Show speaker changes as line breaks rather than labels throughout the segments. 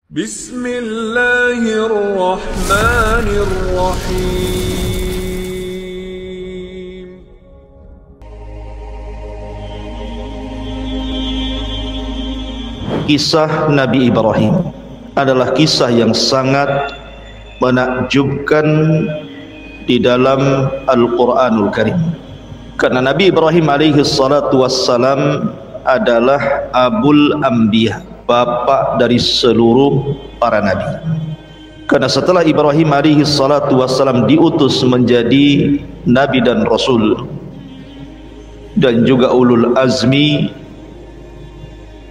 Bismillahirrahmanirrahim.
Kisah Nabi Ibrahim adalah kisah yang sangat menakjubkan di dalam Al-Quranul Karim, karena Nabi Ibrahim alaihi salatu wassalam adalah Abul Anbiya, bapak dari seluruh para nabi. Karena setelah Ibrahim alaihi salatu wassalam diutus menjadi nabi dan rasul dan juga ulul azmi,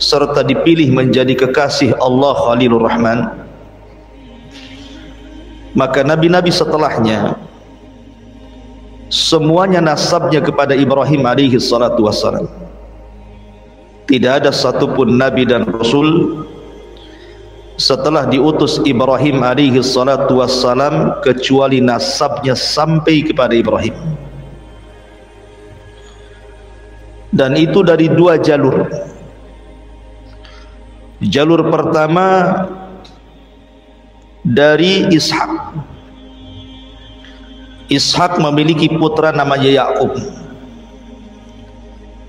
serta dipilih menjadi kekasih Allah Khalilur Rahman, maka nabi-nabi setelahnya semuanya nasabnya kepada Ibrahim alaihi salatu wassalam. Tidak ada satupun nabi dan rasul setelah diutus Ibrahim alaihi salatu wassalam kecuali nasabnya sampai kepada Ibrahim, dan itu dari dua jalur. Jalur pertama dari Ishak. Ishak memiliki putra namanya Yakub.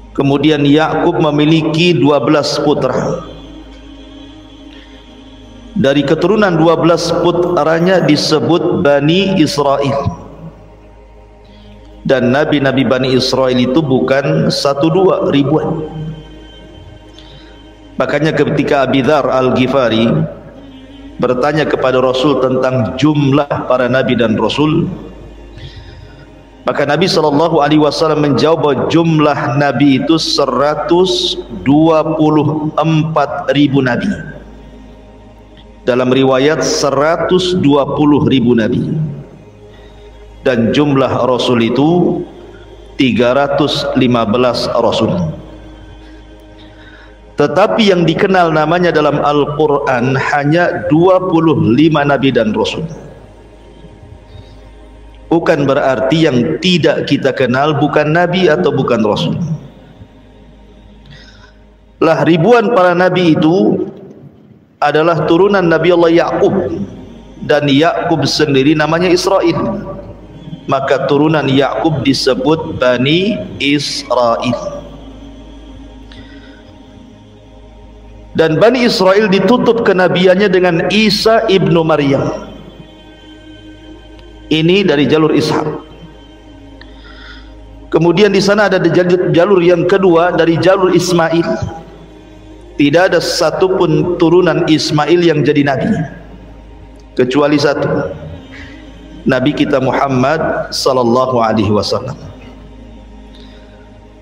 Kemudian Yakub memiliki 12 putra. Dari keturunan 12 putranya disebut Bani Israel. Dan nabi-nabi Bani Israel itu bukan 1-2, ribuan. Makanya ketika Abi Dzar Al-Ghifari bertanya kepada Rasul tentang jumlah para nabi dan rasul, maka Nabi SAW menjawab bahwa jumlah nabi itu 124.000 nabi. Dalam riwayat 120.000 nabi. Dan jumlah rasul itu 315 rasul. Tetapi yang dikenal namanya dalam Al-Quran hanya 25 nabi dan rasul. Bukan berarti yang tidak kita kenal bukan nabi atau bukan rasul. Lah ribuan para nabi itu adalah turunan Nabi Allah Yakub, dan Yakub sendiri namanya Israel. Maka turunan Yakub disebut Bani Israel. Dan Bani Israel ditutup kenabiannya dengan Isa ibnu Maryam. Ini dari jalur Ishak. Kemudian di sana ada jalur yang kedua dari jalur Ismail. Tidak ada satupun turunan Ismail yang jadi nabi kecuali satu, Nabi kita Muhammad sallallahu alaihi wasallam.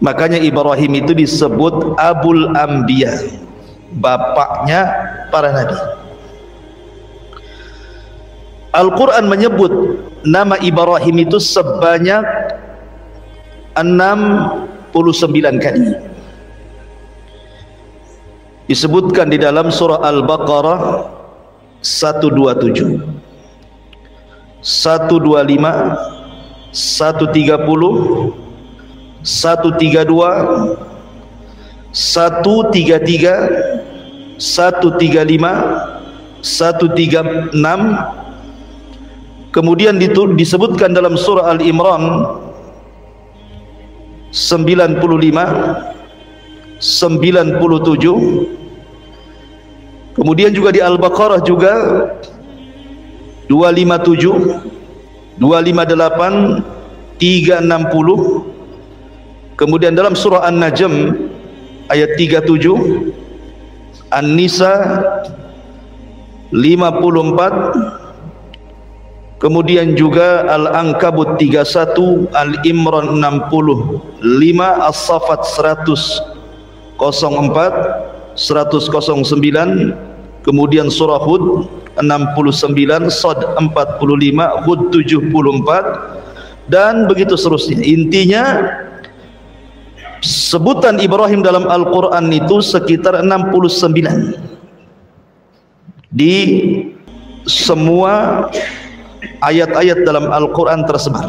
Makanya Ibrahim itu disebut Abul Anbiya, bapaknya para nabi. Al-Quran menyebut nama Ibrahim itu sebanyak 69 kali. Disebutkan di dalam surah Al-Baqarah 127, 125, 130, 132, 133, 135, 136. Kemudian disebutkan dalam surah Al-Imran 95, 97. Kemudian juga di Al-Baqarah juga 257, 258, 360. Kemudian dalam surah An-Najm ayat 37, An-Nisa 54. Kemudian juga Al-Ankabut 31, Al-Imran 65, As-Saffat 100, 04, 109, kemudian surah Hud 69, Sad 45, Hud 74, dan begitu seterusnya. Intinya sebutan Ibrahim dalam Al-Quran itu sekitar 69 di semua ayat-ayat dalam Al-Quran tersebar.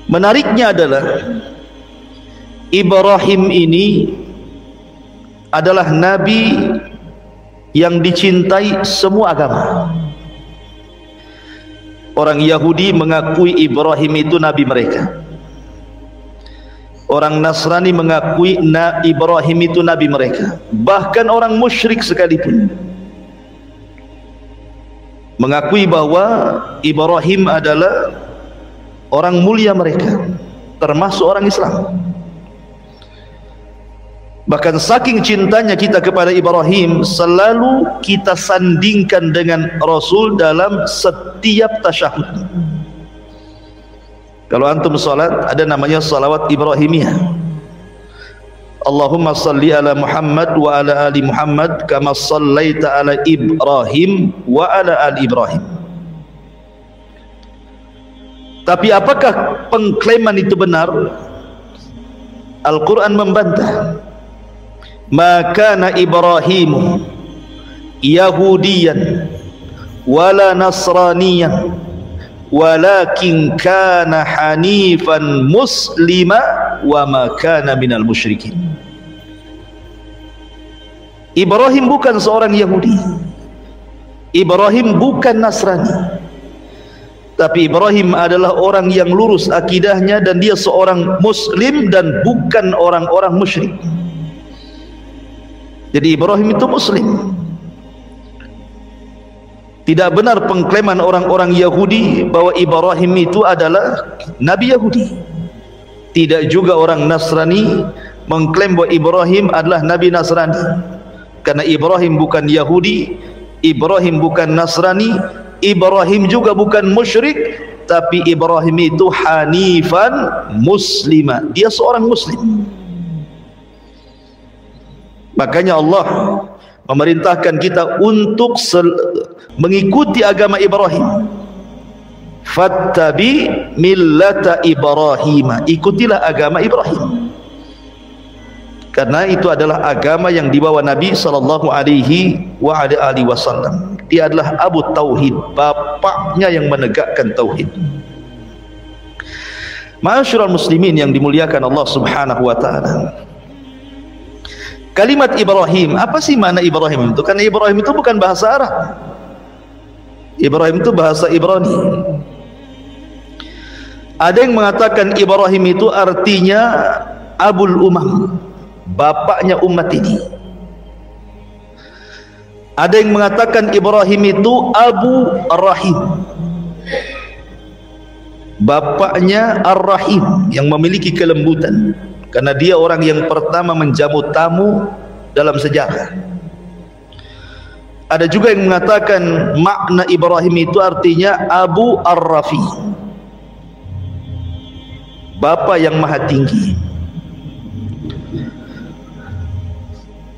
Menariknya adalah Ibrahim ini adalah nabi yang dicintai semua agama. Orang Yahudi mengakui Ibrahim itu nabi mereka. Orang Nasrani mengakui Ibrahim itu nabi mereka. Bahkan orang musyrik sekalipun mengakui bahwa Ibrahim adalah orang mulia mereka, termasuk orang Islam. Bahkan saking cintanya kita kepada Ibrahim, selalu kita sandingkan dengan Rasul dalam setiap tasyahud. Kalau antum salat, ada namanya salawat Ibrahimiyah. Allahumma salli ala Muhammad wa ala ali Muhammad kama sallaita ala Ibrahim wa ala ali Ibrahim. Tapi apakah pengklaiman itu benar? Al-Quran membantah. Maka na Ibrahimu Yahudiyan wala Nasraniyan walakin kana hanifan muslima wa ma kana minal musyrikin. Ibrahim bukan seorang Yahudi, Ibrahim bukan Nasrani, tapi Ibrahim adalah orang yang lurus akidahnya dan dia seorang muslim dan bukan orang-orang musyrik. Jadi Ibrahim itu muslim. Tidak benar pengklaiman orang-orang Yahudi bahwa Ibrahim itu adalah nabi Yahudi. Tidak juga orang Nasrani mengklaim bahwa Ibrahim adalah nabi Nasrani. Karena Ibrahim bukan Yahudi, Ibrahim bukan Nasrani, Ibrahim juga bukan musyrik, tapi Ibrahim itu hanifan muslima. Dia seorang muslim. Makanya Allah memerintahkan kita untuk mengikuti agama Ibrahim. Fattabi millata Ibrahim, ikutilah agama Ibrahim, karena itu adalah agama yang dibawa Nabi sallallahu alaihi wasallam. Dia adalah Abu Tauhid, bapaknya yang menegakkan tauhid. Ma'asyiral muslimin yang dimuliakan Allah Subhanahu wa taala. Kalimat Ibrahim, apa sih makna Ibrahim itu? Karena Ibrahim itu bukan bahasa Arab. Ibrahim itu bahasa Ibrani. Ada yang mengatakan Ibrahim itu artinya Abul Umam, bapaknya umat ini. Ada yang mengatakan Ibrahim itu Abu Ar-Rahim, bapaknya Ar-Rahim, yang memiliki kelembutan, karena dia orang yang pertama menjamu tamu dalam sejarah. Ada juga yang mengatakan makna Ibrahim itu artinya Abu Ar-Rafi, Bapa yang maha tinggi.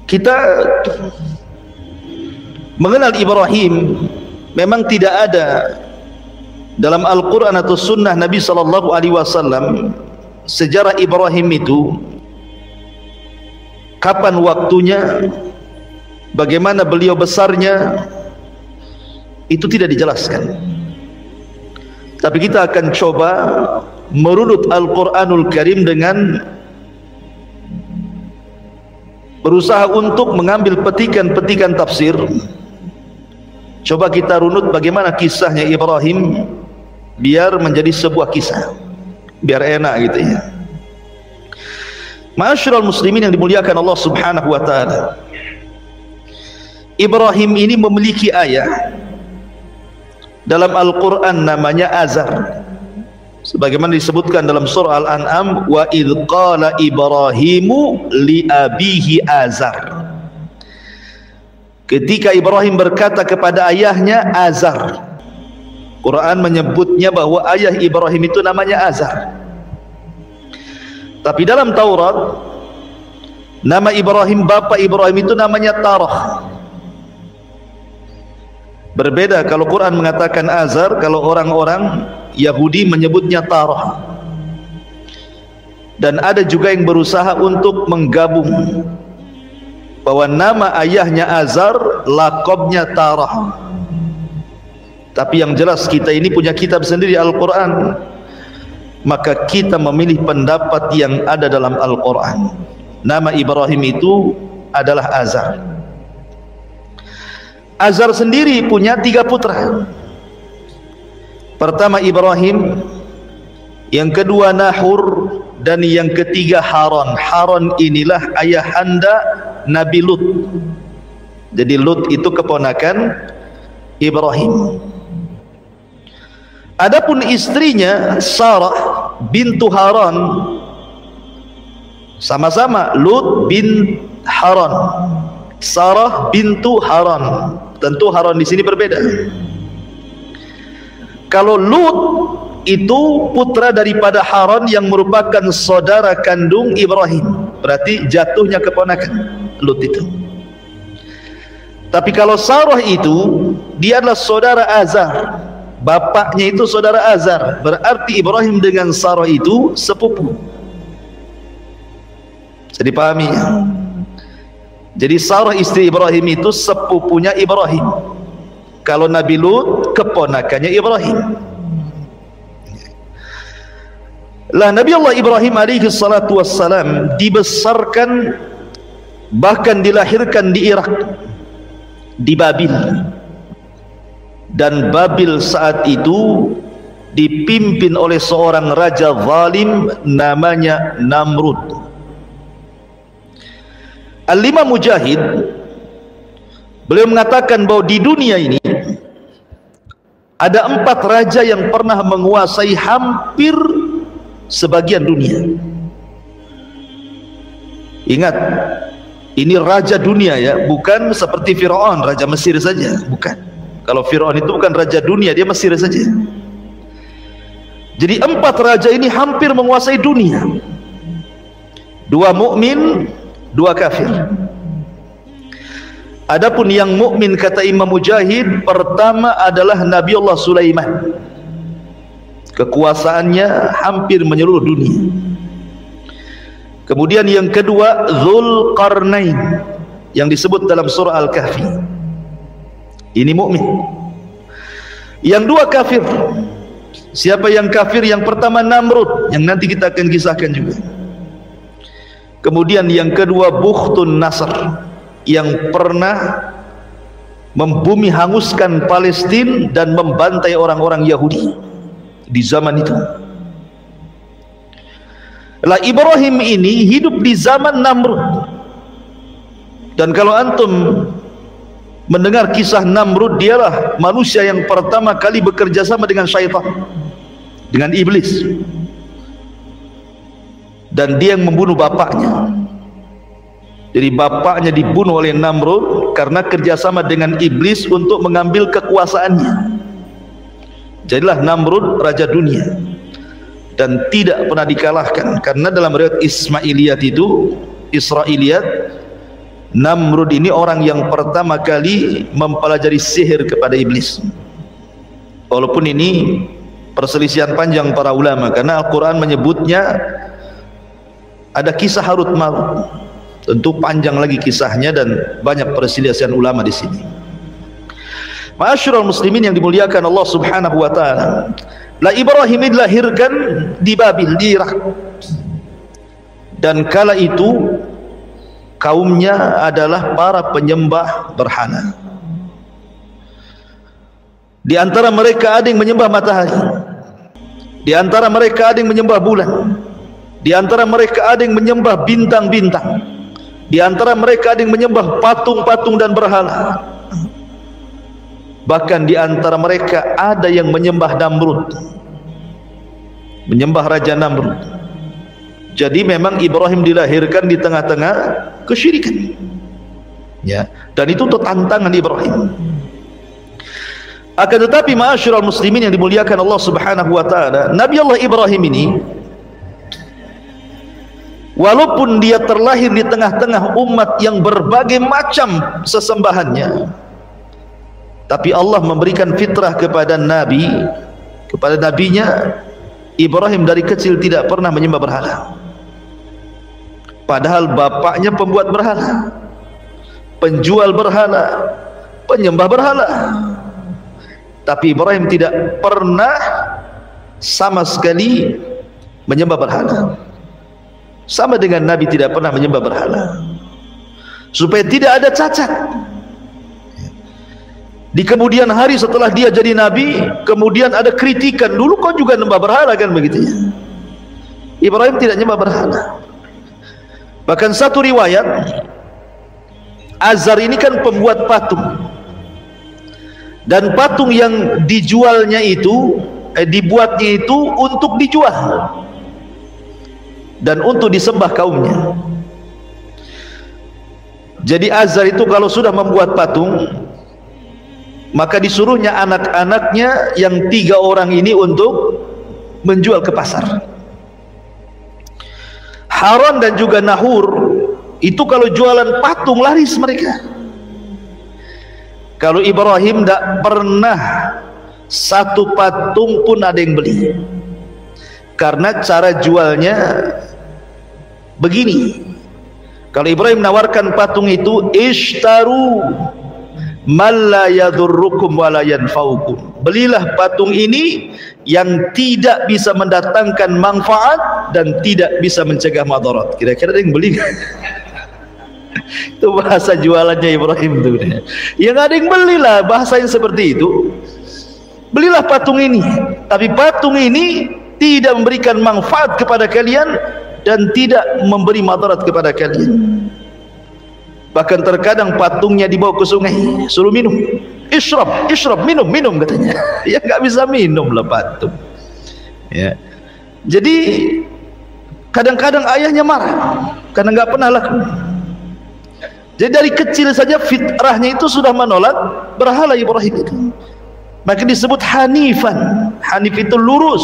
Kita mengenal Ibrahim memang tidak ada dalam Al-Quran atau Sunnah Nabi SAW sejarah Ibrahim itu, kapan waktunya, bagaimana beliau besarnya, itu tidak dijelaskan. Tapi kita akan coba merunut Al-Quranul Karim dengan berusaha untuk mengambil petikan-petikan tafsir. Coba kita runut bagaimana kisahnya Ibrahim biar menjadi sebuah kisah, biar enak gitu ya. Ma'asyiral muslimin yang dimuliakan Allah Subhanahu wa taala. Ibrahim ini memiliki ayah dalam Al-Qur'an namanya Azar. Sebagaimana disebutkan dalam surah Al-An'am, wa idz qala Ibrahimu li abihi Azar. Ketika Ibrahim berkata kepada ayahnya Azar. Quran menyebutnya bahwa ayah Ibrahim itu namanya Azar. Tapi dalam Taurat nama Ibrahim, bapa Ibrahim itu namanya Tarah. Berbeda kalau Quran mengatakan Azar, kalau orang-orang Yahudi menyebutnya Tarah. Dan ada juga yang berusaha untuk menggabung bahwa nama ayahnya Azar, laqabnya Tarah. Tapi yang jelas kita ini punya kitab sendiri Al-Quran, maka kita memilih pendapat yang ada dalam Al-Quran. Nama Ibrahim itu adalah Azar. Azar sendiri punya 3 putra. Pertama Ibrahim, yang kedua Nahur, dan yang ketiga Haran. Haran inilah ayahanda Nabi Lut. Jadi Lut itu keponakan Ibrahim. Adapun istrinya Sarah bintu Haran, sama-sama Lut bin Haran, Sarah bintu Haran. Tentu Haran di sini berbeda. Kalau Lut itu putra daripada Haran yang merupakan saudara kandung Ibrahim, berarti jatuhnya keponakan Lut itu. Tapi kalau Sarah itu, dia adalah saudara Azar, bapaknya itu saudara Azar, berarti Ibrahim dengan Sarah itu sepupu. Jadi pahami ya? Jadi Sarah istri Ibrahim itu sepupunya Ibrahim. Kalau Nabi Lut keponakannya Ibrahim. Lah Nabi Allah Ibrahim alaihi salatu wassalam dibesarkan, bahkan dilahirkan di Irak, di Babil. Dan Babil saat itu dipimpin oleh seorang raja zalim namanya Namrud. Al-Imam Mujahid beliau mengatakan bahwa di dunia ini ada 4 raja yang pernah menguasai hampir sebagian dunia. Ingat, ini raja dunia ya, bukan seperti Firaun raja Mesir saja, bukan. Kalau Firaun itu bukan raja dunia, dia Mesir saja. Jadi 4 raja ini hampir menguasai dunia. 2 mukmin, 2 kafir. Adapun yang mukmin kata Imam Mujahid, pertama adalah Nabi Allah Sulaiman. Kekuasaannya hampir menyeluruh dunia. Kemudian yang kedua Dzulqarnain yang disebut dalam surah Al-Kahfi. Ini mukmin. Yang 2 kafir. Siapa yang kafir? Yang pertama Namrud, yang nanti kita akan kisahkan juga. Kemudian yang kedua Bukhtun Nasr, yang pernah membumi hanguskan Palestina dan membantai orang-orang Yahudi di zaman itu. Lah Ibrahim ini hidup di zaman Namrud. Dan kalau antum mendengar kisah Namrud, dialah manusia yang pertama kali bekerja sama dengan syaitan, dengan iblis. Dan dia yang membunuh bapaknya. Jadi bapaknya dibunuh oleh Namrud karena kerjasama dengan iblis untuk mengambil kekuasaannya. Jadilah Namrud raja dunia dan tidak pernah dikalahkan. Karena dalam riwayat Ismailiyat itu, Israiliyat, Namrud ini orang yang pertama kali mempelajari sihir kepada iblis. Walaupun ini perselisihan panjang para ulama, karena Al-Quran menyebutnya ada kisah Harut Marut. Tentu panjang lagi kisahnya dan banyak perselisihan ulama di sini. Ma'asyiral muslimin yang dimuliakan Allah Subhanahu wa taala. La Ibrahim dilahirkan di Babil, di Irak. Dan kala itu kaumnya adalah para penyembah berhala. Di antara mereka ada yang menyembah matahari. Di antara mereka ada yang menyembah bulan. Di antara mereka ada yang menyembah bintang-bintang. Di antara mereka ada yang menyembah patung-patung dan berhala. Bahkan di antara mereka ada yang menyembah Namrud, menyembah Raja Namrud. Jadi memang Ibrahim dilahirkan di tengah-tengah kesyirikan, ya, dan itu tantangan Ibrahim. Akan tetapi ma'asyiral muslimin yang dimuliakan Allah Subhanahu wa taala, Nabi Allah Ibrahim ini walaupun dia terlahir di tengah-tengah umat yang berbagai macam sesembahannya, tapi Allah memberikan fitrah kepada Nabi, kepada nabinya. Ibrahim dari kecil tidak pernah menyembah berhala, padahal bapaknya pembuat berhala, penjual berhala, penyembah berhala. Tapi Ibrahim tidak pernah sama sekali menyembah berhala. Sama dengan Nabi tidak pernah menyembah berhala, supaya tidak ada cacat. Di kemudian hari setelah dia jadi nabi, kemudian ada kritikan, dulu kau juga nyembah berhala kan begitu ya. Ibrahim tidak nyembah berhala. Bahkan satu riwayat, Azar ini kan pembuat patung, dan patung yang dijualnya itu dibuatnya itu untuk dijual dan untuk disembah kaumnya. Jadi Azar itu kalau sudah membuat patung, maka disuruhnya anak-anaknya yang 3 orang ini untuk menjual ke pasar. Haran dan juga Nahur itu kalau jualan patung laris mereka. Kalau Ibrahim tidak pernah satu patung pun ada yang beli, karena cara jualnya begini. Kalau Ibrahim menawarkan patung itu, ishtaru man la yadurrukum wa la yanfa'ukum, belilah patung ini yang tidak bisa mendatangkan manfaat dan tidak bisa mencegah madarat. Kira-kira ada yang beli? Itu bahasa jualannya Ibrahim itu. Yang ada yang belilah, bahasa yang seperti itu. Belilah patung ini, tapi patung ini tidak memberikan manfaat kepada kalian dan tidak memberi madarat kepada kalian. Bahkan terkadang patungnya dibawa ke sungai, suruh minum, isyrab, minum katanya. Ya nggak bisa minum lah patung. Ya, jadi kadang-kadang ayahnya marah karena nggak pernah laku. Jadi dari kecil saja fitrahnya itu sudah menolak berhala Ibrahim itu. Maka disebut hanifan. Hanif itu lurus,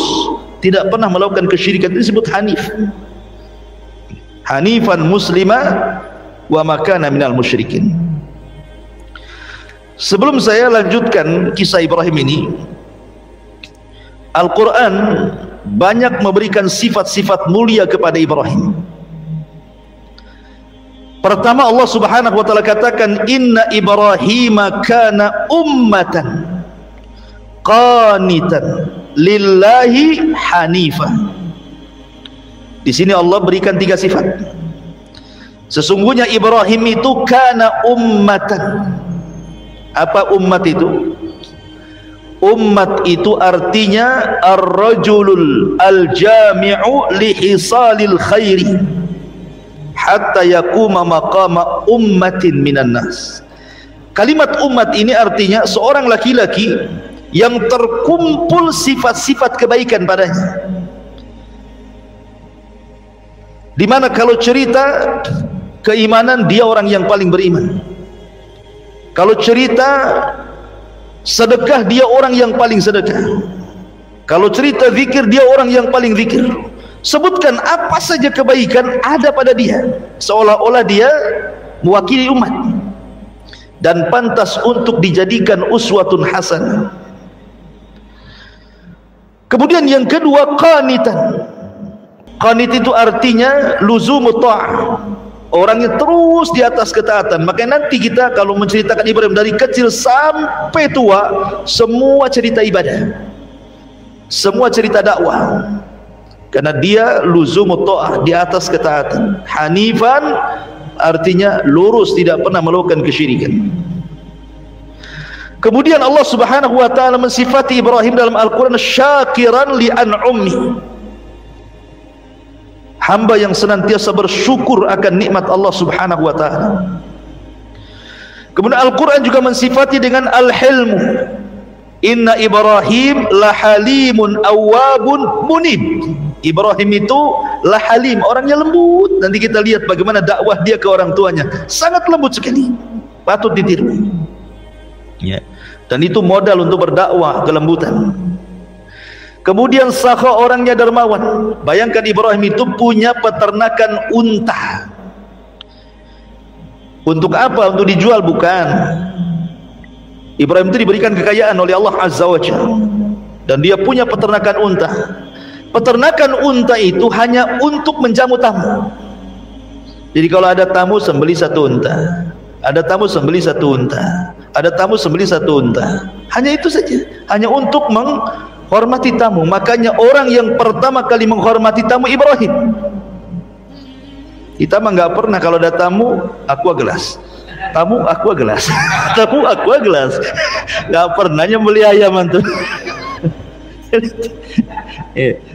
tidak pernah melakukan kesyirikan, itu disebut hanif. Hanifan muslimah wa makana minal musyrikin. Sebelum saya lanjutkan kisah Ibrahim ini, Al-Quran banyak memberikan sifat-sifat mulia kepada Ibrahim. Pertama, Allah subhanahu wa ta'ala katakan, inna Ibrahima kana ummatan qanitan lillahi hanifah. Di sini Allah berikan 3 sifat. Sesungguhnya Ibrahim itu kana ummatan. Apa ummat itu? Ummat itu artinya ar-rajulul al-jami'u li hisalil khairi hatta yakuma maqama ummatin minan nas. Kalimat ummat ini artinya seorang laki-laki yang terkumpul sifat-sifat kebaikan padanya. Dimana kalau cerita keimanan, dia orang yang paling beriman. Kalau cerita sedekah, dia orang yang paling sedekah. Kalau cerita zikir, dia orang yang paling zikir. Sebutkan apa saja kebaikan ada pada dia, seolah-olah dia mewakili umat dan pantas untuk dijadikan uswatun hasanah. Kemudian yang kedua, qanitan. Qanit itu artinya luzumut ta'ah, orangnya terus di atas ketaatan. Makanya nanti kita kalau menceritakan Ibrahim dari kecil sampai tua, semua cerita ibadah, semua cerita dakwah, karena dia luzumut ta'ah, di atas ketaatan. Hanifan artinya lurus, tidak pernah melakukan kesyirikan. Kemudian Allah subhanahu wa ta'ala mensifati Ibrahim dalam Al-Quran, syakiran li an'ummi, hamba yang senantiasa bersyukur akan nikmat Allah subhanahu wa ta'ala. Kemudian Al-Quran juga mensifati dengan al-hilmu, inna Ibrahim lahalimun awwabun munib. Ibrahim itu lahalim, orangnya lembut. Nanti kita lihat bagaimana dakwah dia ke orang tuanya, sangat lembut sekali, patut ditiru ya. Dan itu modal untuk berdakwah, kelembutan. Kemudian sakha, orangnya dermawan. Bayangkan Ibrahim itu punya peternakan unta. Untuk apa? Untuk dijual? Bukan. Ibrahim itu diberikan kekayaan oleh Allah Azza wa Jalla, dan dia punya peternakan unta. Peternakan unta itu hanya untuk menjamu tamu. Jadi kalau ada tamu, sembelih 1 unta. Ada tamu, sembelih 1 unta. Ada tamu, sembelih 1 unta. Hanya itu saja, hanya untuk menghormati tamu. Makanya orang yang pertama kali menghormati tamu Ibrahim. Kita mah nggak pernah kalau ada tamu aqua gelas. tamu aqua gelas. Tamu aqua gelas. Nggak pernah nyembeli ayam antum.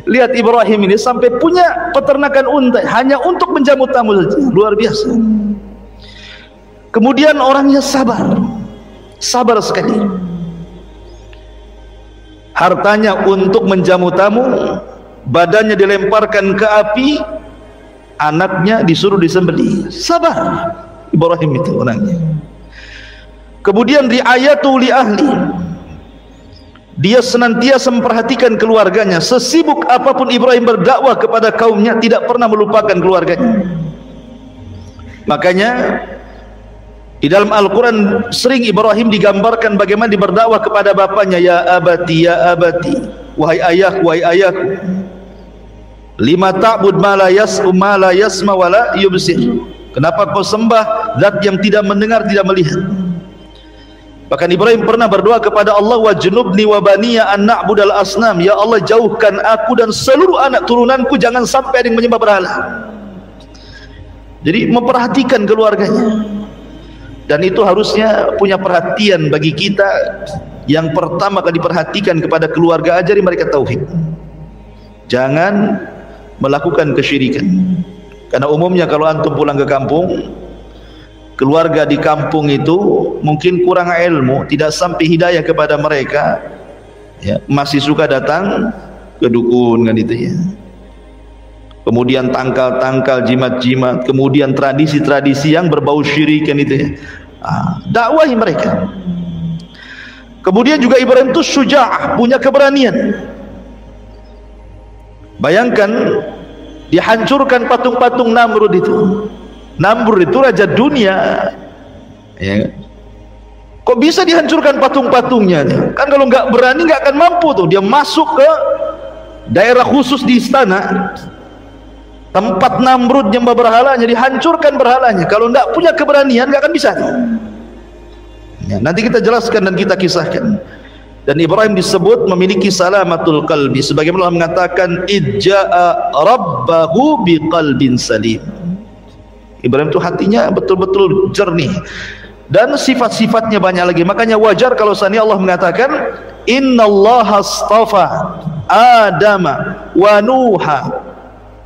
Lihat Ibrahim ini sampai punya peternakan unta hanya untuk menjamu tamu saja. Luar biasa. Kemudian orangnya sabar sekali. Hartanya untuk menjamu tamu, badannya dilemparkan ke api, anaknya disuruh disembelih. Sabar Ibrahim itu orangnya. Kemudian riayatu li ahli, dia senantiasa memperhatikan keluarganya. Sesibuk apapun Ibrahim berdakwah kepada kaumnya, tidak pernah melupakan keluarganya. Makanya di dalam Al-Quran sering Ibrahim digambarkan bagaimana berdakwah kepada bapaknya. Ya abati, wahai ayahku, lima ta'bud ma la yasma wa la yubsir. Kenapa kau sembah zat yang tidak mendengar, tidak melihat? Bahkan Ibrahim pernah berdoa kepada Allah, wajnubni wa baniya an na'budal asnam. Ya Allah, jauhkan aku dan seluruh anak turunanku jangan sampai ada yang menyembah berhala. Jadi memperhatikan keluarganya. Dan itu harusnya punya perhatian bagi kita. Yang pertama kali diperhatikan kepada keluarga, ajari mereka tauhid. Jangan melakukan kesyirikan. Karena umumnya kalau antum pulang ke kampung, keluarga di kampung itu mungkin kurang ilmu, tidak sampai hidayah kepada mereka, ya, masih suka datang ke dukun kan itu ya. Kemudian tangkal-tangkal, jimat-jimat, kemudian tradisi-tradisi yang berbau syirik kan itu ya. Dakwahi mereka. Kemudian juga Ibrahim itu syuja'ah, punya keberanian. Bayangkan dihancurkan patung-patung Namrud itu. Namrud itu raja dunia, ya. Kok bisa dihancurkan patung-patungnya? Kan kalau nggak berani nggak akan mampu tuh. Dia masuk ke daerah khusus di istana, tempat Namrud nyembah berhalanya, dihancurkan berhalanya. Kalau nggak punya keberanian nggak akan bisa. Ya, nanti kita jelaskan dan kita kisahkan. Dan Ibrahim disebut memiliki salamatul qalbi, sebagaimana Allah mengatakan idja'a rabbahu biqalbin salim. Ibrahim itu hatinya betul-betul jernih, dan sifat-sifatnya banyak lagi. Makanya wajar kalau seandainya Allah mengatakan innallaha astafa Adama wa Nuha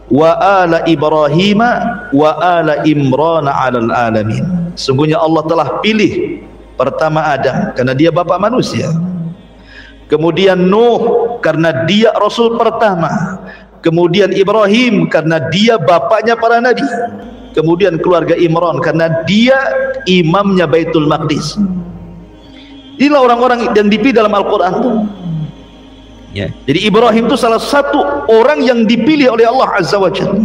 wa ala Ibrahima wa ala Imran 'alal alamin. Sungguhnya Allah telah pilih pertama Adam karena dia bapak manusia, kemudian Nuh karena dia rasul pertama, kemudian Ibrahim karena dia bapaknya para nabi, kemudian keluarga Imran karena dia imamnya Baitul Maqdis. Inilah orang-orang yang dipilih dalam Al-Quran. Ya. Jadi Ibrahim itu salah satu orang yang dipilih oleh Allah Azza wa Jalla.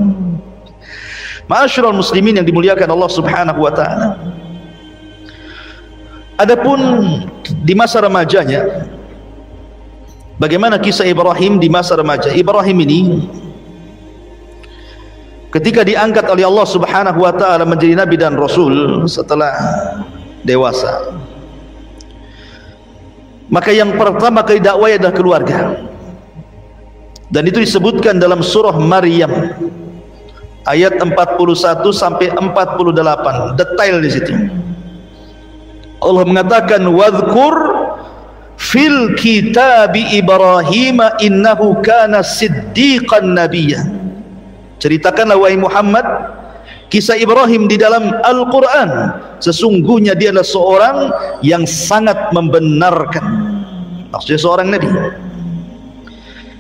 Ma'asyiral muslimin yang dimuliakan Allah Subhanahu wa taala. Adapun di masa remajanya, bagaimana kisah Ibrahim di masa remaja? Ibrahim ini ketika diangkat oleh Allah Subhanahu wa taala menjadi nabi dan rasul setelah dewasa, maka yang pertama kali dakwah adalah keluarga. Dan itu disebutkan dalam surah Maryam ayat 41 sampai 48, detail di situ. Allah mengatakan wadhkur fil kitabi Ibrahim innahu kana siddiqan nabiyya. Ceritakanlah wahai Muhammad kisah Ibrahim di dalam Al-Quran. Sesungguhnya dia adalah seorang yang sangat membenarkan, maksudnya seorang nabi.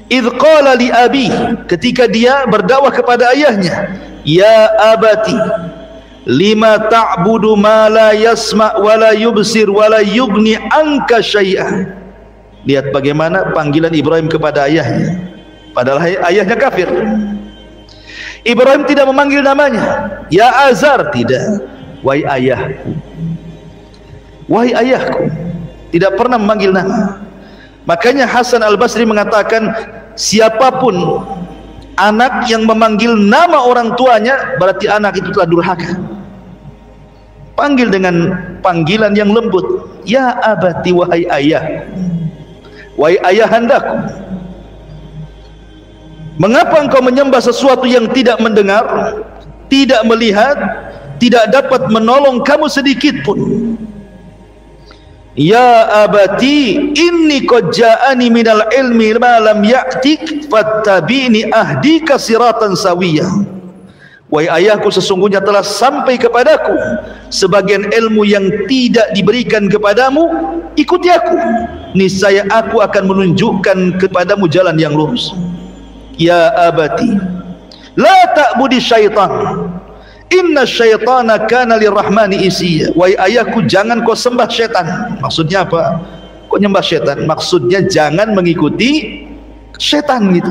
Idh qala li abi, ketika dia berdakwah kepada ayahnya, ya abati lima ta'budu ma la yasma' wa la yubsir wa la yughni anka syai'ah. Lihat bagaimana panggilan Ibrahim kepada ayahnya, padahal ayahnya kafir. Ibrahim tidak memanggil namanya ya Azar, tidak, wahai ayahku, wahai ayahku, tidak pernah memanggil nama. Makanya Hasan Al-Basri mengatakan siapapun anak yang memanggil nama orang tuanya berarti anak itu telah durhaka. Panggil dengan panggilan yang lembut, ya abati, wahai ayah, wahai ayahandaku. Mengapa engkau menyembah sesuatu yang tidak mendengar, tidak melihat, tidak dapat menolong kamu sedikit pun. Ya abati inni qad ja'ani minal ilmi ma lam ya'tik fattabi'ni ahdika siratan sawiyah. Wahai ayahku, sesungguhnya telah sampai kepadaku sebagian ilmu yang tidak diberikan kepadamu, ikuti aku, niscaya aku akan menunjukkan kepadamu jalan yang lurus. Ya abati la ta'budi syaitan, inna syaitana kana lirrahmani isiya. Wahai ayahku, jangan kau sembah syaitan. Maksudnya apa? Kau nyembah syaitan? Maksudnya jangan mengikuti syaitan gitu,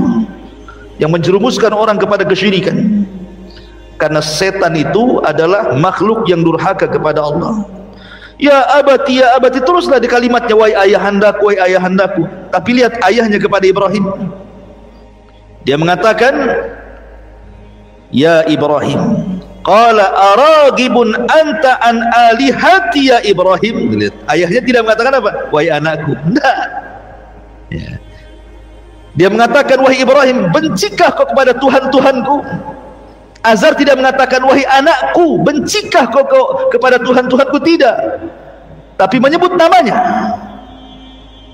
yang menjerumuskan orang kepada kesyirikan. Karena setan itu adalah makhluk yang durhaka kepada Allah. Ya abati teruslah di kalimatnya, wahai ayahandaku, wahai ayahandaku. Tapi lihat ayahnya kepada Ibrahim, dia mengatakan, ya Ibrahim, qala aragibun anta an alihati ya Ibrahim. Lihat, ayahnya tidak mengatakan apa? Wahai anakku. Tidak. Ya. Dia mengatakan, wahai Ibrahim, bencikah kau kepada Tuhan-Tuhanku? Azar tidak mengatakan, wahai anakku, bencikah kau kepada Tuhan-Tuhanku? Tidak. Tapi menyebut namanya,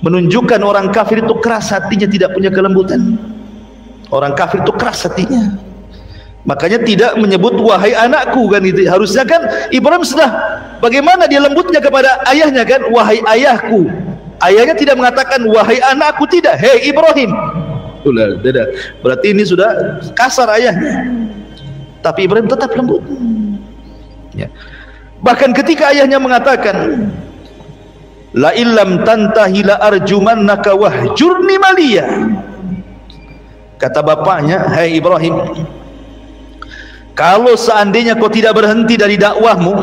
menunjukkan orang kafir itu keras hatinya, tidak punya kelembutan. Orang kafir itu keras hatinya, makanya tidak menyebut wahai anakku kan itu. Harusnya kan Ibrahim sudah, bagaimana dia lembutnya kepada ayahnya kan, wahai ayahku. Ayahnya tidak mengatakan wahai anakku, tidak, hei Ibrahim. Berarti ini sudah kasar ayahnya. Tapi Ibrahim tetap lembut. Ya. Bahkan ketika ayahnya mengatakan, la illam tantahi la arjumannaka wahjurni maliya. Kata bapaknya, hai Ibrahim, kalau seandainya kau tidak berhenti dari dakwahmu,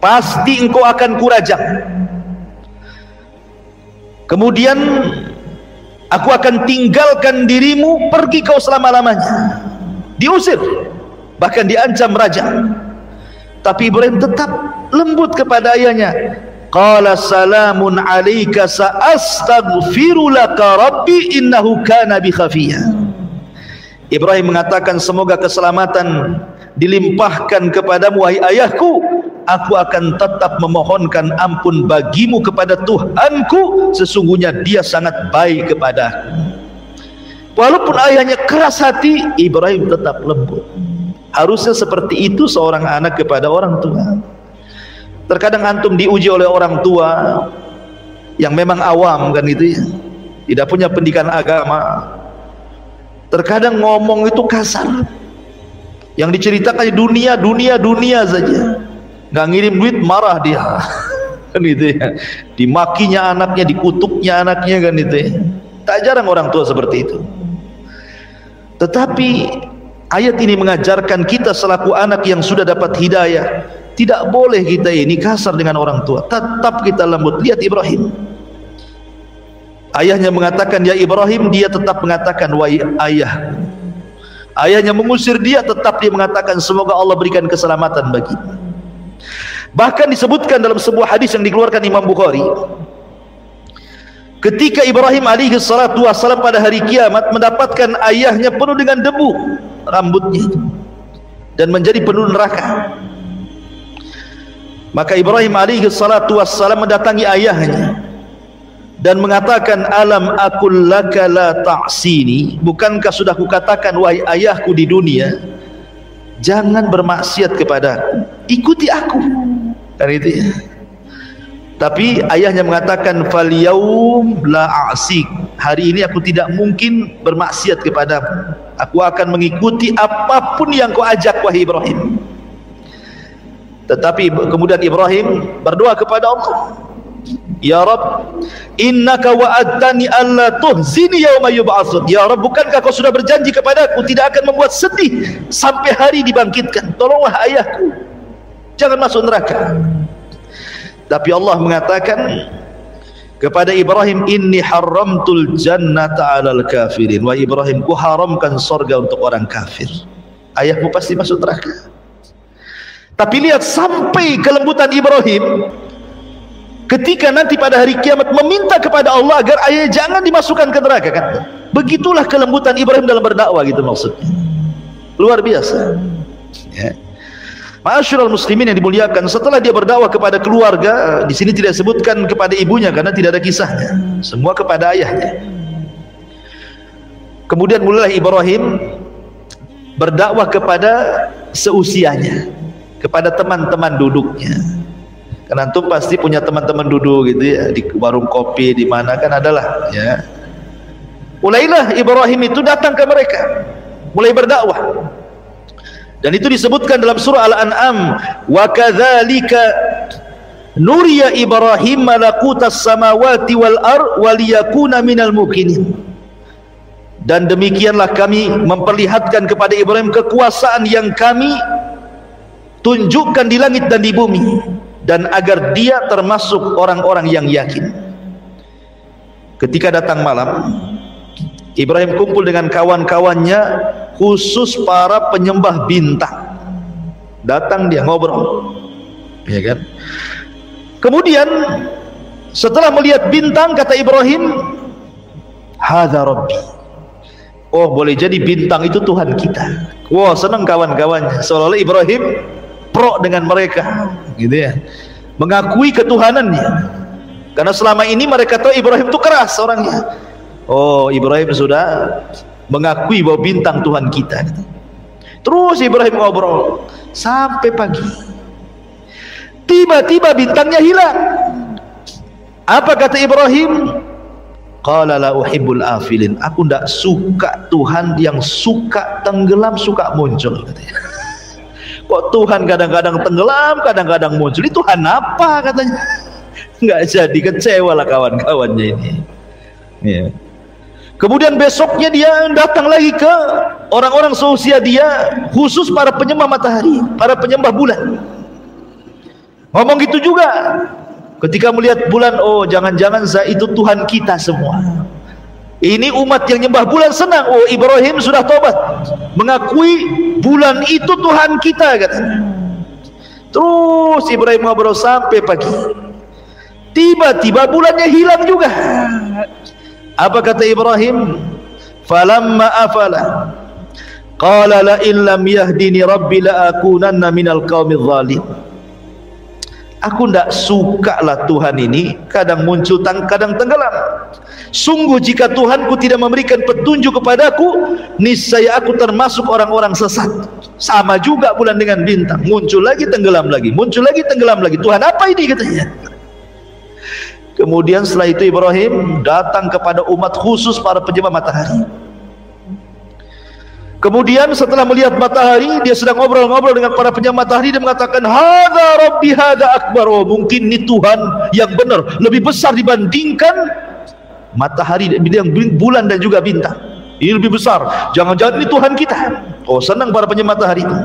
pasti engkau akan kurajam. Kemudian aku akan tinggalkan dirimu, pergi kau selama-lamanya. Diusir, bahkan diancam raja. Tapi Ibrahim tetap lembut kepada ayahnya. Qala salamun alayka sa'astaghfiru laka rabbi innahu kana bi khafiyya. Ibrahim mengatakan, semoga keselamatan dilimpahkan kepadamu wahai ayahku, aku akan tetap memohonkan ampun bagimu kepada Tuhanku, sesungguhnya dia sangat baik kepadaku. Walaupun ayahnya keras hati, Ibrahim tetap lembut. Harusnya seperti itu seorang anak kepada orang tua. Terkadang antum diuji oleh orang tua yang memang awam kan itu ya, tidak punya pendidikan agama. Terkadang ngomong itu kasar, yang diceritakan dunia saja, nggak ngirim duit marah dia kan itu ya, dimakinya anaknya, dikutuknya anaknya kan itu ya. Tak jarang orang tua seperti itu. Tetapi ayat ini mengajarkan kita selaku anak yang sudah dapat hidayah, tidak boleh kita ini kasar dengan orang tua, tetap kita lembut. Lihat Ibrahim, ayahnya mengatakan ya Ibrahim, dia tetap mengatakan wahai ayah. Ayahnya mengusir dia, tetap dia mengatakan semoga Allah berikan keselamatan bagi. Bahkan disebutkan dalam sebuah hadis yang dikeluarkan Imam Bukhari, ketika Ibrahim alaihi salatu wassalam pada hari kiamat mendapatkan ayahnya penuh dengan debu rambutnya dan menjadi penuh neraka, maka Ibrahim alaihi salatu wassalam mendatangi ayahnya dan mengatakan, alam aqul laka la ta'sini, bukankah sudah kukatakan wahai ayahku di dunia, jangan bermaksiat kepadaku, ikuti aku kan itu ya. Tapi ayahnya mengatakan, fal yaum la a'sik, hari ini aku tidak mungkin bermaksiat kepadamu, aku akan mengikuti apapun yang kau ajak wahai Ibrahim. Tetapi kemudian Ibrahim berdoa kepada Allah, ya Rabb, innaka wa'adtani alla tuhzini yauma yub'atsun. Ya Rabb, bukankah kau sudah berjanji kepadaku tidak akan membuat sedih sampai hari dibangkitkan. Tolonglah ayahku, jangan masuk neraka. Tapi Allah mengatakan kepada Ibrahim, inni haramtul jannata 'alal kafirin. Wahai Ibrahim, ku haramkan surga untuk orang kafir. Ayahmu pasti masuk neraka. Tapi lihat sampai kelembutan Ibrahim ketika nanti pada hari kiamat meminta kepada Allah agar ayahnya jangan dimasukkan ke neraka kan. Begitulah kelembutan Ibrahim dalam berdakwah gitu maksudnya. Luar biasa ya. Ma'asyiral muslimin yang dimuliakan, setelah dia berdakwah kepada keluarga, di sini tidak sebutkan kepada ibunya karena tidak ada kisahnya, semua kepada ayahnya. Kemudian mulailah Ibrahim berdakwah kepada seusianya, kepada teman-teman duduknya. Karena antum pasti punya teman-teman duduk gitu ya, di warung kopi di mana kan adalah ya. Mulailah Ibrahim itu datang ke mereka, mulai berdakwah. Dan itu disebutkan dalam surah Al-An'am, wa kadzalika nuriya Ibrahim malakutas samawati wal ard waliyakuna minal muqinin. Dan demikianlah kami memperlihatkan kepada Ibrahim kekuasaan yang kami tunjukkan di langit dan di bumi, dan agar dia termasuk orang-orang yang yakin. Ketika datang malam, Ibrahim kumpul dengan kawan-kawannya, khusus para penyembah bintang. Datang dia ngobrol, ya kan? Kemudian setelah melihat bintang, kata Ibrahim, hadza rabbi. Oh, boleh jadi bintang itu Tuhan kita. Wah, senang kawan-kawannya, seolah-olah Ibrahim pro dengan mereka, gitu ya, mengakui ketuhanannya. Karena selama ini mereka tahu Ibrahim itu keras orangnya. Oh, Ibrahim sudah mengakui bahwa bintang Tuhan kita. Terus Ibrahim ngobrol sampai pagi. Tiba-tiba bintangnya hilang. Apa kata Ibrahim? Qala la uhibbul afilin. Aku tidak suka Tuhan yang suka tenggelam, suka muncul, katanya. Kok Tuhan kadang-kadang tenggelam, kadang-kadang muncul? Itu Tuhan apa, katanya? Nggak jadi, kecewa lah kawan-kawannya ini. Ya. Kemudian besoknya dia datang lagi ke orang-orang seusia dia, khusus para penyembah matahari, para penyembah bulan. Ngomong gitu juga. Ketika melihat bulan, oh jangan-jangan itu Tuhan kita semua. Ini umat yang nyembah bulan senang. Oh, Ibrahim sudah tobat, mengakui bulan itu Tuhan kita, katanya. Terus Ibrahim ngobrol sampai pagi. Tiba-tiba bulannya hilang juga. Apa kata Ibrahim? Falamma afala qala la illam yahdini rabbi la akunanna minal qaumidz zalim. Aku tidak suka lah Tuhan ini kadang muncul kadang tenggelam. Sungguh jika Tuhanku tidak memberikan petunjuk kepadaku, niscaya aku termasuk orang-orang sesat. Sama juga bulan dengan bintang, muncul lagi tenggelam lagi, muncul lagi tenggelam lagi. Tuhan apa ini, katanya. Kemudian setelah itu Ibrahim datang kepada umat khusus para penyembah matahari. Kemudian setelah melihat matahari, dia sedang ngobrol-ngobrol dengan para penyembah matahari, dia mengatakan, hadza rabbi hadza akbar. Oh, mungkin ini Tuhan yang benar, lebih besar dibandingkan matahari, bulan dan juga bintang. Ini lebih besar, jangan-jangan ini Tuhan kita. Oh, senang para penyembah matahari itu.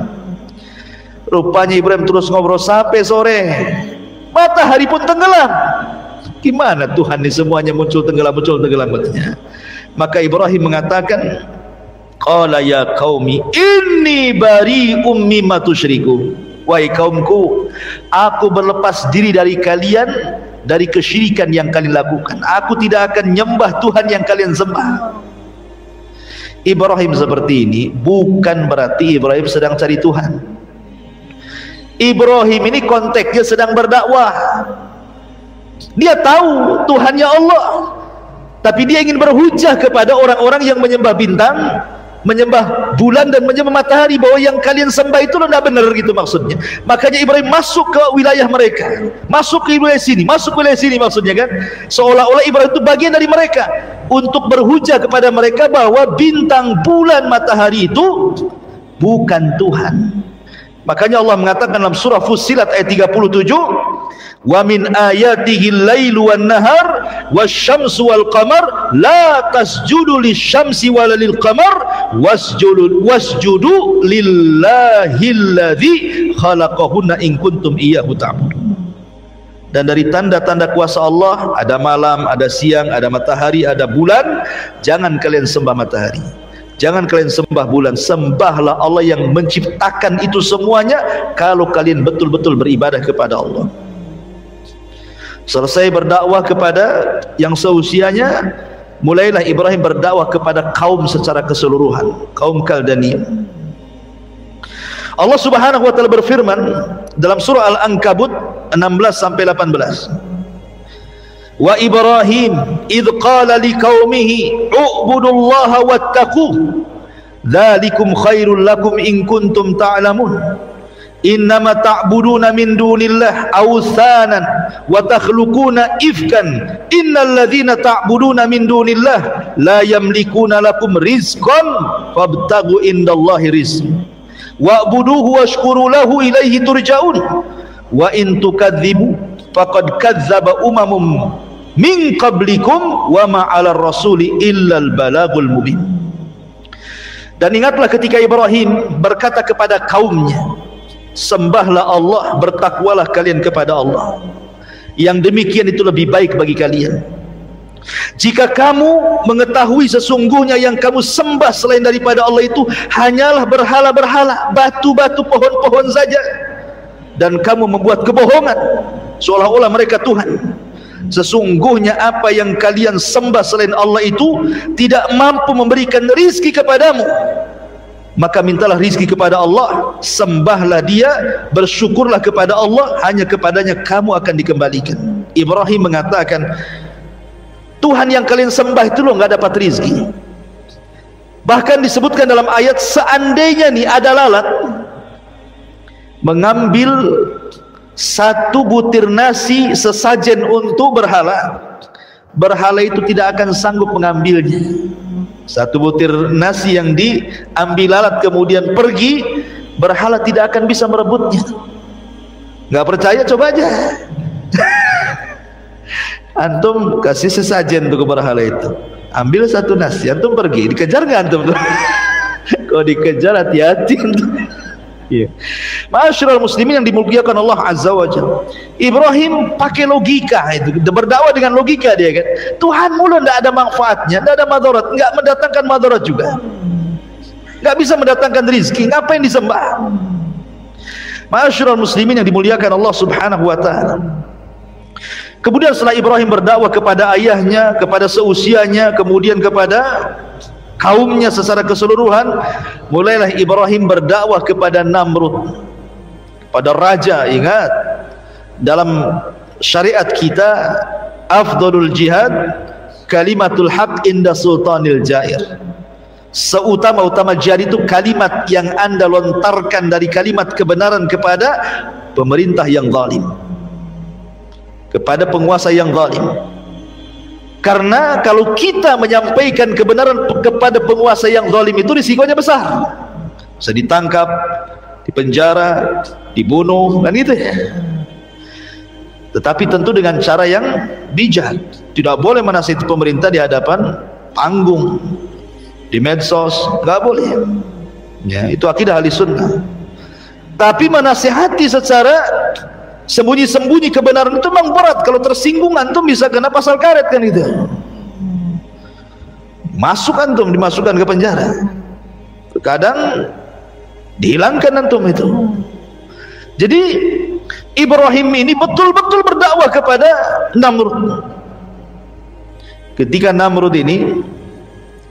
Rupanya Ibrahim terus ngobrol sampai sore, matahari pun tenggelam. Gimana Tuhan ini semuanya muncul tenggelam katanya. Maka Ibrahim mengatakan, qala ya qaumi inni bari'um mimma tusyriku. Wahai kaumku, aku berlepas diri dari kalian, dari kesyirikan yang kalian lakukan. Aku tidak akan nyembah Tuhan yang kalian sembah. Ibrahim seperti ini bukan berarti Ibrahim sedang cari Tuhan. Ibrahim ini konteksnya sedang berdakwah. Dia tahu Tuhannya Allah, tapi dia ingin berhujah kepada orang-orang yang menyembah bintang, menyembah bulan dan menyembah matahari, bahwa yang kalian sembah itu tidak benar, gitu maksudnya. Makanya Ibrahim masuk ke wilayah mereka, masuk ke wilayah sini, masuk ke wilayah sini, maksudnya kan seolah-olah Ibrahim itu bagian dari mereka, untuk berhujah kepada mereka bahwa bintang, bulan, matahari itu bukan Tuhan. Makanya Allah mengatakan dalam surah Fussilat ayat 37, wa min ayatihi al-lailu wan-nahar wasyamsu wal-qamar la tasjudu lisyamsi wala lil-qamar wasjudu lillahilladzi khalaqahunna in kuntum iyyahu ta'budun. Dan dari tanda-tanda kuasa Allah ada malam, ada siang, ada matahari, ada bulan. Jangan kalian sembah matahari, jangan kalian sembah bulan, sembahlah Allah yang menciptakan itu semuanya kalau kalian betul-betul beribadah kepada Allah. Selesai berdakwah kepada yang seusianya, mulailah Ibrahim berdakwah kepada kaum secara keseluruhan, kaum Kaldania. Allah Subhanahu wa taala berfirman dalam surah Al-Ankabut 16 sampai 18. Wa Ibrahim idh qala liqaumihi u'budullaha wattaquh dzalikum khairul lakum in kuntum ta'lamun innama ta'buduna min dunillah awthanan wa takhluquna ifkan innal ladzina ta'buduna min dunillah la yamlikuna lakum rizqan fabtaghu indallahi rizq wa'buduhu washkuru lahu ilaihi turja'un wa in tukadzibu faqad kadzdzaba umamum min qablikum wa ma 'alar rasuli illal balagul mubin. Dan ingatlah ketika Ibrahim berkata kepada kaumnya, sembahlah Allah, bertakwalah kalian kepada Allah, yang demikian itu lebih baik bagi kalian. Jika kamu mengetahui sesungguhnya yang kamu sembah selain daripada Allah itu hanyalah berhala-berhala, batu-batu, pohon-pohon saja, dan kamu membuat kebohongan seolah-olah mereka Tuhan, sesungguhnya apa yang kalian sembah selain Allah itu tidak mampu memberikan rizki kepadamu, maka mintalah rizki kepada Allah, sembahlah Dia, bersyukurlah kepada Allah, hanya kepadanya kamu akan dikembalikan. Ibrahim mengatakan, Tuhan yang kalian sembah itu loh nggak dapat rizki. Bahkan disebutkan dalam ayat, seandainya nih ada lalat mengambil satu butir nasi sesajen untuk berhala, berhala itu tidak akan sanggup mengambilnya. Satu butir nasi yang diambil lalat kemudian pergi, berhala tidak akan bisa merebutnya. Nggak percaya, coba aja. Antum kasih sesajen untuk berhala itu, ambil satu nasi, antum pergi, dikejar nggak antum? Kalau dikejar hati-hati. Iya. Ma'asyiral muslimin yang dimuliakan Allah Azza wa Jalla, Ibrahim pakai logika itu, berdakwah dengan logika dia kan. Tuhan mulu tidak ada manfaatnya, tidak ada madarat, nggak mendatangkan madarat juga, nggak bisa mendatangkan rizki, ngapain disembah? Ma'asyiral muslimin yang dimuliakan Allah Subhanahu wa taala. Kemudian setelah Ibrahim berdakwah kepada ayahnya, kepada seusianya, kemudian kepada kaumnya secara keseluruhan, mulailah Ibrahim berdakwah kepada Namrud, pada raja. Ingat, dalam syariat kita afdalul jihad kalimatul haq inda sultanil jair. Seutama-utama jihad itu kalimat yang anda lontarkan dari kalimat kebenaran kepada pemerintah yang zalim, kepada penguasa yang zalim. Karena kalau kita menyampaikan kebenaran kepada penguasa yang zalim itu risikonya besar, bisa ditangkap, dipenjara, dibunuh, kan gitu ya. Tetapi tentu dengan cara yang bijak. Tidak boleh menasihati pemerintah di hadapan panggung, di medsos, nggak boleh ya, itu akidah ahli sunnah. Tapi menasihati secara sembunyi-sembunyi kebenaran itu memang berat. Kalau tersinggung antum bisa kena pasal karet kan itu, masuk antum, dimasukkan ke penjara, kadang dihilangkan antum itu. Jadi Ibrahim ini betul-betul berdakwah kepada Namrud. Ketika Namrud ini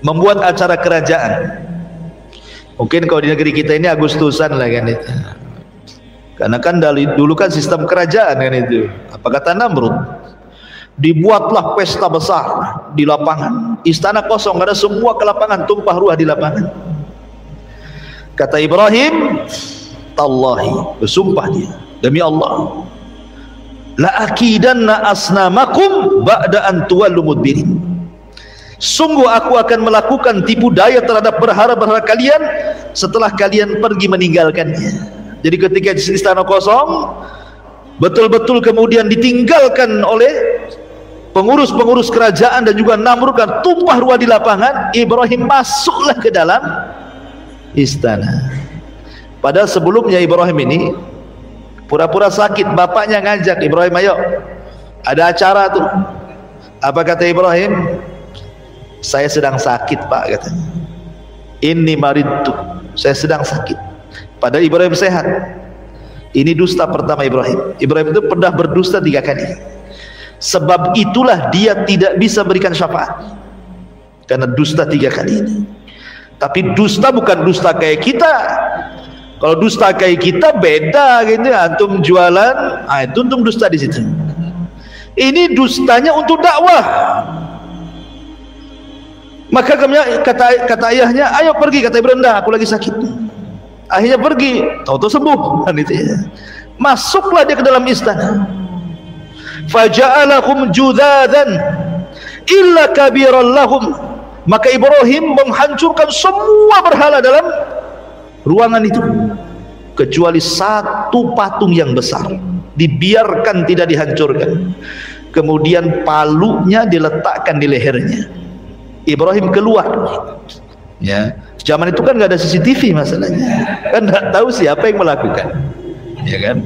membuat acara kerajaan, mungkin kalau di negeri kita ini Agustusan lah kan itu, karena kan dulu kan sistem kerajaan kan itu. Apa kata Namrud? Dibuatlah pesta besar di lapangan, istana kosong, ada semua ke lapangan, tumpah ruah di lapangan. Kata Ibrahim, tallahi, bersumpah dia, demi Allah, la akidanna asnamakum ba'da an tuwallu mudbirin. Sungguh aku akan melakukan tipu daya terhadap berhala-berhala kalian setelah kalian pergi meninggalkannya. Jadi ketika istana kosong, betul-betul kemudian ditinggalkan oleh pengurus-pengurus kerajaan dan juga Namrud, kan tumpah ruah di lapangan, Ibrahim masuklah ke dalam istana. Padahal sebelumnya Ibrahim ini pura-pura sakit, bapaknya ngajak Ibrahim, ayo ada acara tuh. Apa kata Ibrahim? Saya sedang sakit pak, katanya. Inni maridtu, saya sedang sakit. Padahal Ibrahim sehat. Ini dusta pertama Ibrahim. Ibrahim itu pernah berdusta 3 kali. Sebab itulah dia tidak bisa berikan syafaat, karena dusta 3 kali ini. Tapi dusta bukan dusta kayak kita, Kalau dusta kayak kita beda gitu ya. Antum jualan, itu untung dusta di situ. Ini dustanya untuk dakwah. Maka kata ayahnya, ayo pergi. Kata Ibrahim, dah aku lagi sakit. Akhirnya pergi, tahu-tahu sembuh kan itu ya. Masuklah dia ke dalam istana. Faja'alahum judhadan illa kabiran lahum. Maka Ibrahim menghancurkan semua berhala dalam ruangan itu kecuali satu patung yang besar, dibiarkan tidak dihancurkan. Kemudian palunya diletakkan di lehernya. Ibrahim keluar ya. Zaman itu kan nggak ada CCTV masalahnya, kan nggak tahu siapa yang melakukan, ya kan.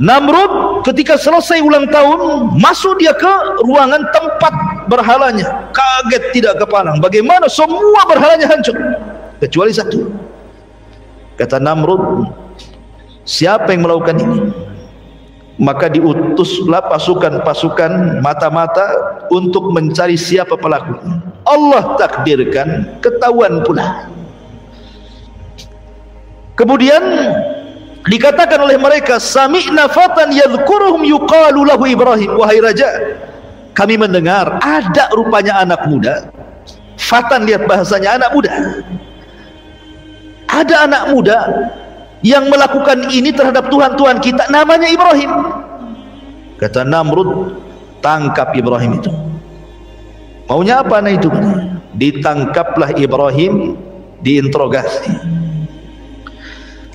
Namrud ketika selesai ulang tahun, masuk dia ke ruangan tempat berhalanya, kaget tidak kepalang, bagaimana semua berhalanya hancur kecuali satu. Kata Namrud, siapa yang melakukan ini? Maka diutuslah pasukan-pasukan mata-mata untuk mencari siapa pelakunya. Allah takdirkan, ketahuan pula. Kemudian dikatakan oleh mereka, sami'na fatan yadhkuruhum yuqalu lahu Ibrahim. Wahai raja, kami mendengar ada rupanya anak muda. Fatan, lihat bahasanya, anak muda. Ada anak muda yang melakukan ini terhadap Tuhan-Tuhan kita, namanya Ibrahim. Kata Namrud, tangkap Ibrahim itu. Maunya apa anak itu? Ditangkaplah Ibrahim, diinterogasi.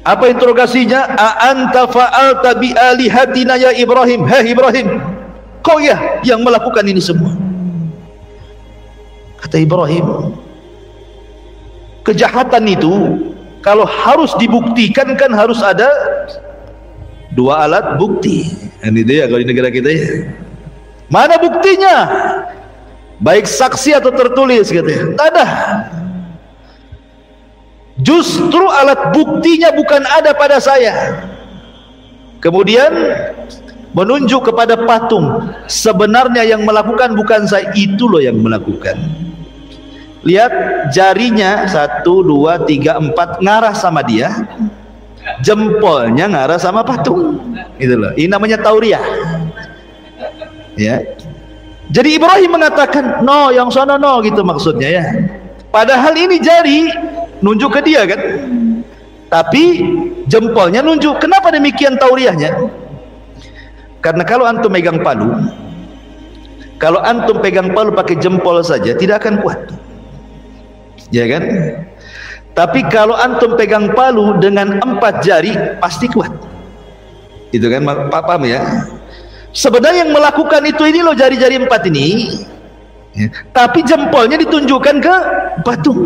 Apa interogasinya? A anta fa'alta bi alihatina ya Ibrahim. Hei Ibrahim, kau ya yang melakukan ini semua. Kata Ibrahim, kejahatan itu kalau harus dibuktikan kan harus ada dua alat bukti. Ini dia kalau di negara kita ya. Mana buktinya? Baik saksi atau tertulis katanya. Tak ada. Justru alat buktinya bukan ada pada saya. Kemudian menunjuk kepada patung. Sebenarnya yang melakukan bukan saya, itu loh yang melakukan. Lihat jarinya 1, 2, 3, 4 ngarah sama dia, jempolnya ngarah sama patung. Itu loh. Ini namanya tauriah. Ya. Jadi Ibrahim mengatakan, no, yang sana no, gitu maksudnya ya. Padahal ini jari nunjuk ke dia kan, tapi jempolnya nunjuk. Kenapa demikian tauriahnya? Karena kalau antum pegang palu, kalau antum pegang palu pakai jempol saja tidak akan kuat, ya kan? Tapi kalau antum pegang palu dengan 4 jari pasti kuat. Itu kan, paham ya? Sebenarnya yang melakukan itu ini loh, jari-jari 4 ini ya. Tapi jempolnya ditunjukkan ke patung,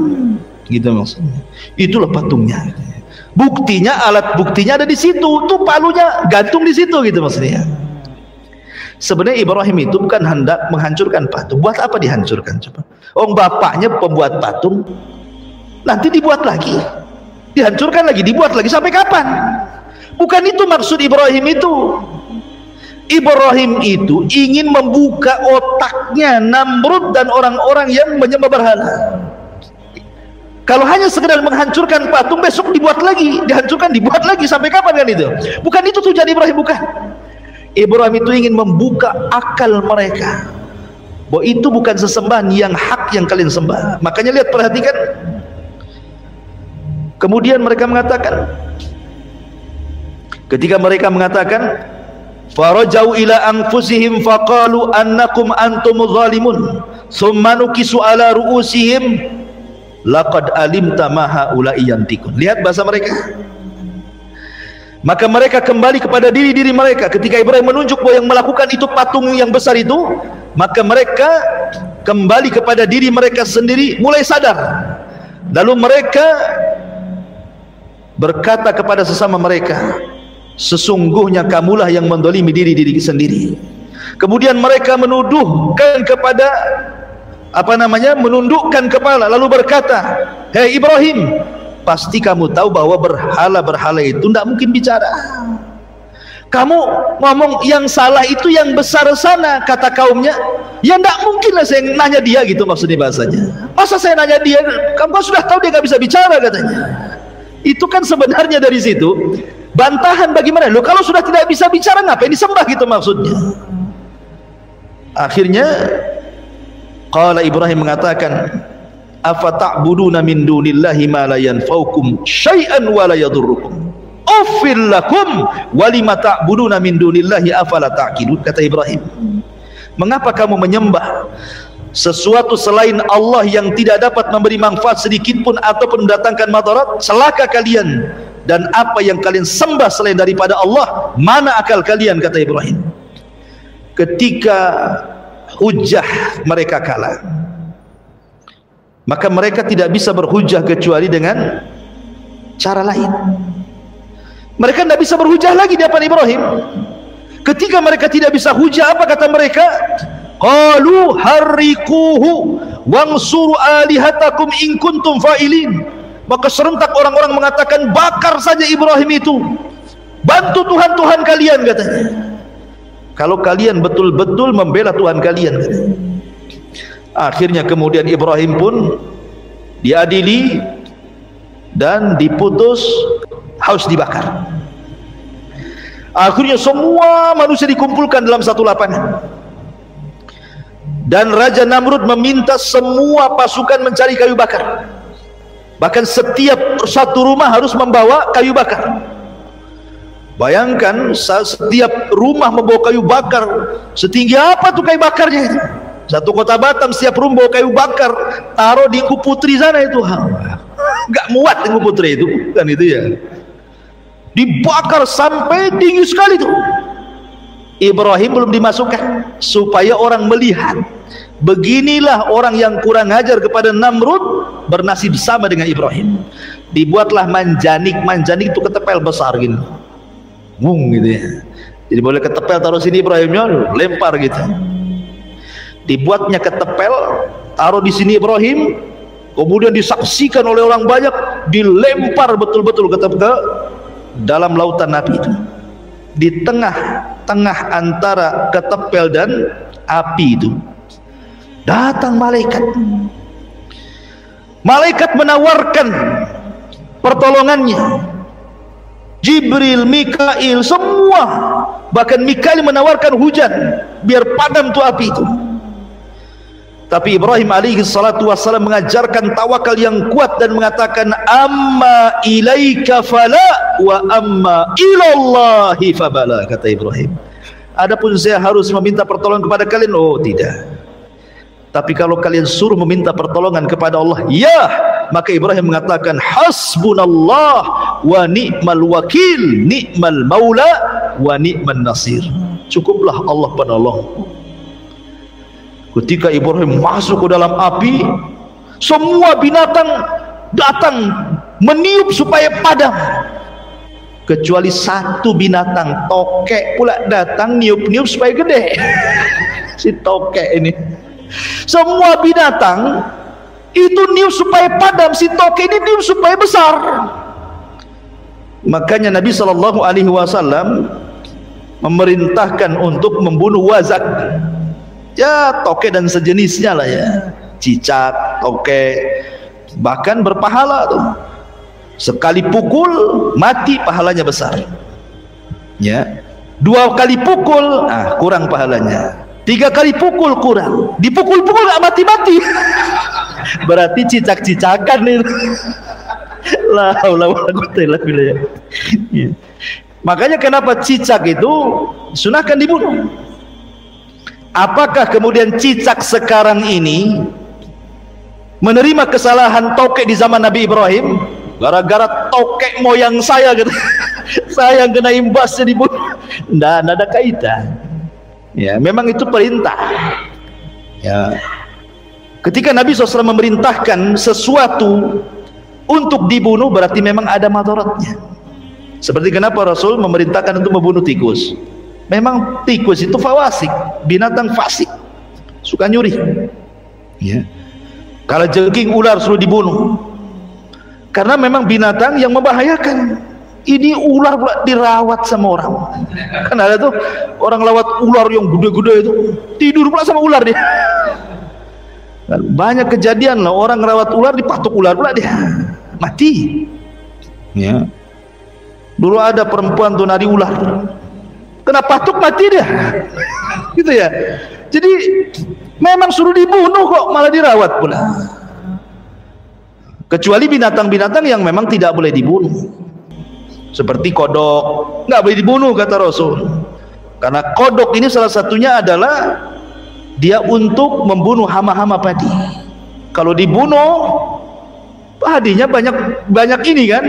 gitu maksudnya. Itulah patungnya. Buktinya, alat buktinya ada di situ. Tuh palunya gantung di situ, gitu maksudnya. Sebenarnya Ibrahim itu bukan hendak menghancurkan patung. Buat apa dihancurkan coba? Oh, bapaknya pembuat patung, nanti dibuat lagi, dihancurkan lagi, dibuat lagi, sampai kapan? Bukan itu maksud Ibrahim itu. Ibrahim itu ingin membuka otaknya Namrud dan orang-orang yang menyembah berhala. Kalau hanya sekedar menghancurkan patung, besok dibuat lagi, dihancurkan, dibuat lagi, sampai kapan kan itu? Bukan itu tujuan Ibrahim, bukan. Ibrahim itu ingin membuka akal mereka bahwa itu bukan sesembahan yang hak yang kalian sembah. Makanya lihat, perhatikan. Kemudian mereka mengatakan, ketika mereka mengatakan, farajau ila anfusihim faqalu annakum antumuz zalimun thumma nukisu ala ru'usihim laqad alimta ma haula'i yantikun. Lihat bahasa mereka. Maka mereka kembali kepada diri-diri mereka. Ketika Ibrahim menunjuk bahwa yang melakukan itu patung yang besar itu, maka mereka kembali kepada diri mereka sendiri, mulai sadar. Lalu mereka berkata kepada sesama mereka, sesungguhnya kamulah yang mendolimi diri-diri sendiri. Kemudian mereka menuduhkan kepada menundukkan kepala, lalu berkata, hei Ibrahim, pasti kamu tahu bahwa berhala-berhala itu tidak mungkin bicara. Kamu ngomong yang salah itu yang besar sana, kata kaumnya. Ya tidak mungkin lah saya nanya dia, gitu maksudnya bahasanya. Masa saya nanya dia, kamu sudah tahu dia nggak bisa bicara, katanya. Itu kan sebenarnya dari situ bantahan bagaimana? Loh, kalau sudah tidak bisa bicara ngapain disembah gitu maksudnya. Akhirnya qala Ibrahim mengatakan, afata'buduna min dunillahi ma la yanfa'ukum syai'an wa la yadurrukum uffil lakum wa lima ta'buduna min dunillahi afala ta'qilun. Kata Ibrahim, mengapa kamu menyembah sesuatu selain Allah yang tidak dapat memberi manfaat sedikit pun ataupun mendatangkan madarat? Celaka kalian, dan apa yang kalian sembah selain daripada Allah, mana akal kalian? Kata Ibrahim. Ketika hujah mereka kalah, maka mereka tidak bisa berhujah kecuali dengan cara lain. Mereka tidak bisa berhujah lagi di hadapan Ibrahim. Ketika mereka tidak bisa hujah, apa kata mereka? Qalu harriquhu wansuru alihatakum in kuntum fa'ilin. Maka serentak orang-orang mengatakan, bakar saja Ibrahim itu, bantu Tuhan-Tuhan kalian, katanya, kalau kalian betul-betul membela Tuhan kalian, katanya. Akhirnya kemudian Ibrahim pun diadili dan diputus harus dibakar. Akhirnya semua manusia dikumpulkan dalam satu lapangan, dan Raja Namrud meminta semua pasukan mencari kayu bakar. Bahkan setiap satu rumah harus membawa kayu bakar. Bayangkan, setiap rumah membawa kayu bakar. Setinggi apa tuh kayu bakarnya itu? Satu kota Batam setiap rumah bawa kayu bakar, taruh di Engku Putri sana itu. Gak muat Engku Putri itu, kan itu ya. Dibakar sampai tinggi sekali tuh. Ibrahim belum dimasukkan supaya orang melihat, beginilah orang yang kurang ajar kepada Namrud bernasib sama dengan Ibrahim. Dibuatlah manjanik. Manjanik itu ketepel besar gini, gitu ya. Jadi boleh ketepel taruh sini, Ibrahimnya lempar gitu. Dibuatnya ketepel, taruh di sini Ibrahim, kemudian disaksikan oleh orang banyak, dilempar betul-betul ke dalam lautan api itu. Di tengah-tengah antara ketepel dan api itu datang malaikat. Malaikat menawarkan pertolongannya. Jibril, Mikail, semua, bahkan Mikail menawarkan hujan biar padam tuh api itu. Tapi Ibrahim alaihi salatu wassalam mengajarkan tawakal yang kuat dan mengatakan, amma ilaika fala wa amma ilallahi fabala. Kata Ibrahim, adapun saya harus meminta pertolongan kepada kalian, oh tidak. Tapi kalau kalian suruh meminta pertolongan kepada Allah, ya. Maka Ibrahim mengatakan, hasbunallah wa ni'mal wakil, ni'mal maula wa ni'man nasir. Cukuplah Allah penolong. Ketika Ibrahim masuk ke dalam api, semua binatang datang meniup supaya padam, kecuali satu binatang, tokek pula datang niup-niup supaya gede. Si tokek ini, semua binatang itu niup supaya padam, si tokek ini niup supaya besar. Makanya Nabi SAW memerintahkan untuk membunuh wazak, ya tokek dan sejenisnya lah ya, cicak, tokek, bahkan berpahala tuh. Sekali pukul mati pahalanya besar, ya. 2 kali pukul kurang pahalanya, 3 kali pukul kurang, dipukul-pukul gak mati-mati. Berarti cicak-cicakan itu. La haula wala quwwata illa billah. Makanya kenapa cicak itu sunahkan dibunuh. Apakah kemudian cicak sekarang ini menerima kesalahan tokek di zaman Nabi Ibrahim? Gara-gara tokek moyang saya gitu, saya yang kena imbasnya dibunuh. Nggak ada kaitan. Ya, memang itu perintah. Ya. Ketika Nabi SAW memerintahkan sesuatu untuk dibunuh, berarti memang ada madaratnya. Seperti kenapa Rasul memerintahkan untuk membunuh tikus. Memang tikus itu fawasik, binatang fasik, suka nyuri. Ya. Kalau jengking, ular suruh dibunuh, karena memang binatang yang membahayakan. Ini ular pula dirawat sama orang. Kan ada tuh orang lawat ular yang gede-gede itu, tidur pula sama ular dia. Banyak kejadian lah, orang rawat ular dipatuk ular pula dia mati. Ya. Dulu ada perempuan tuh nari ular, kena patuk mati dia. Gitu ya. Jadi memang suruh dibunuh kok malah dirawat pula. Kecuali binatang-binatang yang memang tidak boleh dibunuh, seperti kodok, nggak boleh dibunuh kata Rasul. Karena kodok ini salah satunya adalah dia untuk membunuh hama-hama padi. Kalau dibunuh padinya banyak ini kan.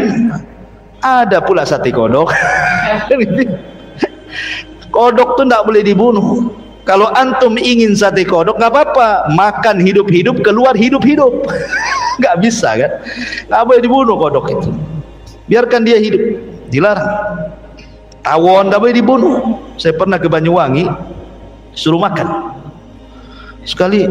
Ada pula sate kodok. Kodok tuh nggak boleh dibunuh. Kalau antum ingin sate kodok nggak apa-apa, makan hidup-hidup, keluar hidup-hidup. Nggak bisa kan? Nggak boleh dibunuh kodok itu. Biarkan dia hidup, dilarang. Tawon nggak boleh dibunuh. Saya pernah ke Banyuwangi, suruh makan. Sekali,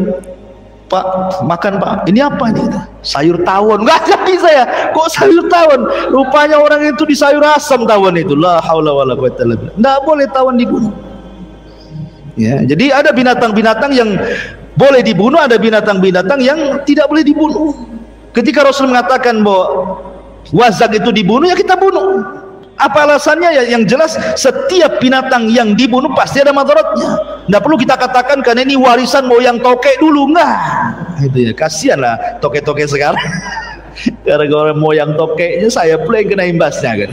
Pak, makan Pak. Ini apa ini? Sayur tawon. Nggak bisa ya. Kok sayur tawon? Rupanya orang itu di sayur asam tawon itu. La haula wala quwwata illa billah. Nggak boleh tawon dibunuh. Ya, jadi ada binatang-binatang yang boleh dibunuh, ada binatang-binatang yang tidak boleh dibunuh. Ketika Rasul mengatakan bahwa wazak itu dibunuh, ya kita bunuh. Apa alasannya? Ya, yang jelas setiap binatang yang dibunuh pasti ada madaratnya. Tidak perlu kita katakan karena ini warisan moyang tokek dulu, enggak. Itu ya, kasihan lah tokek-tokek sekarang. Gara-gara moyang tokeknya saya pula yang kena imbasnya kan.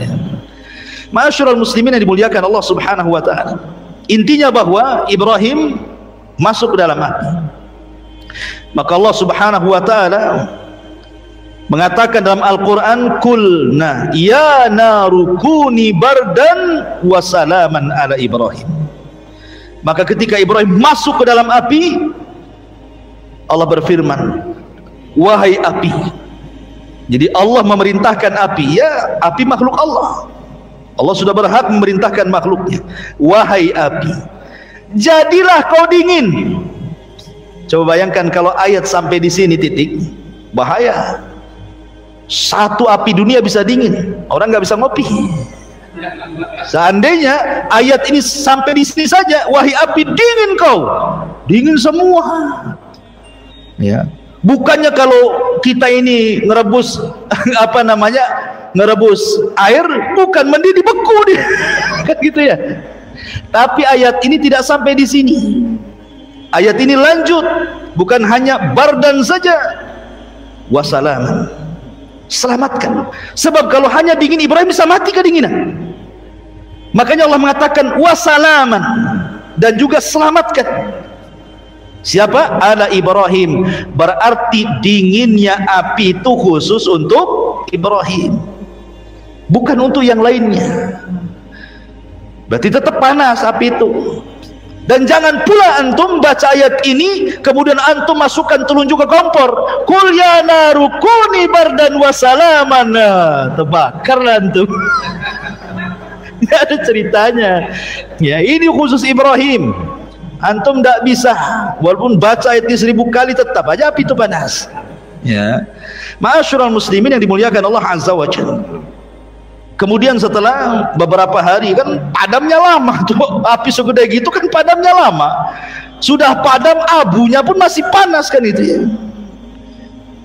Ma'asyiral muslimin yang dimuliakan Allah Subhanahu wa taala. Intinya bahwa Ibrahim masuk ke dalam api. Maka Allah Subhanahu wa taala mengatakan dalam Al-Qur'an, "Qulna ya naru kuni bardan wa salaman ala Ibrahim." Maka ketika Ibrahim masuk ke dalam api, Allah berfirman, "Wahai api." Jadi Allah memerintahkan api, ya api makhluk Allah. Allah sudah berhak memerintahkan makhluknya. Wahai api, jadilah kau dingin. Coba bayangkan kalau ayat sampai di sini titik, bahaya. Satu api dunia bisa dingin, orang nggak bisa ngopi. Seandainya ayat ini sampai di sini saja, wahai api dingin kau, dingin semua. Ya, bukannya kalau kita ini ngerebus apa namanya, ngerebus air, bukan mendidih beku dia, kan gitu ya. Tapi ayat ini tidak sampai di sini. Ayat ini lanjut, bukan hanya bardan saja, wasalaman. Selamatkan. Sebab kalau hanya dingin, Ibrahim bisa mati kedinginan. Makanya Allah mengatakan wasalaman, dan juga selamatkan. Siapa? Ala Ibrahim. Berarti dinginnya api itu khusus untuk Ibrahim, bukan untuk yang lainnya. Berarti tetap panas api itu. Dan jangan pula antum baca ayat ini kemudian antum masukkan telunjuk ke kompor. Qul ya naru kuni bardan wa salaman. Terbakarlah antum. Tidak ada ceritanya. Ya, ini khusus Ibrahim. Antum tidak bisa, walaupun baca ayat ini 1000 kali tetap aja api itu panas. Ya. Ma'asyiral muslimin yang dimuliakan Allah Azza wa Jalla. Kemudian setelah beberapa hari, kan padamnya lama tuh, api segede gitu kan padamnya lama. Sudah padam, abunya pun masih panas kan itu ya.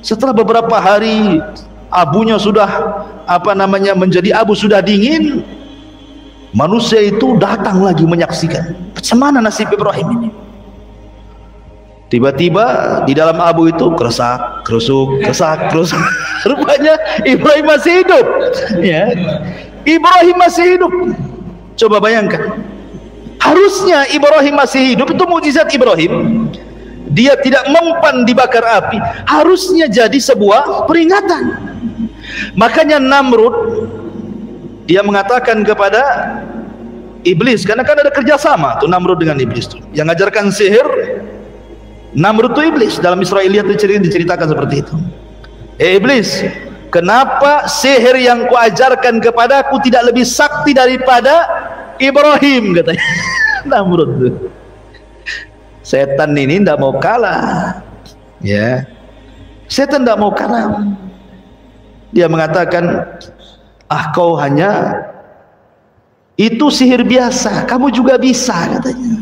Setelah beberapa hari abunya sudah apa namanya menjadi abu, sudah dingin, manusia itu datang lagi menyaksikan bagaimana nasib Ibrahim ini. Tiba-tiba di dalam abu itu keresak, kerusuk, keresak, kerusuk. Rupanya Ibrahim masih hidup. Ya, Ibrahim masih hidup. Coba bayangkan. Harusnya Ibrahim masih hidup, itu mukjizat Ibrahim. Dia tidak mempan dibakar api. Harusnya jadi sebuah peringatan. Makanya Namrud dia mengatakan kepada iblis, karena kan ada kerjasama tuh Namrud dengan iblis tuh. Yang ngajarkan sihir Namrud itu iblis. Dalam Israiliyat diceritakan seperti itu. Iblis, kenapa sihir yang kuajarkan kepadaku tidak lebih sakti daripada Ibrahim, katanya. Namrud tuh. Setan ini tidak mau kalah. Ya, setan tidak mau kalah. Dia mengatakan, kau hanya itu sihir biasa, kamu juga bisa, katanya.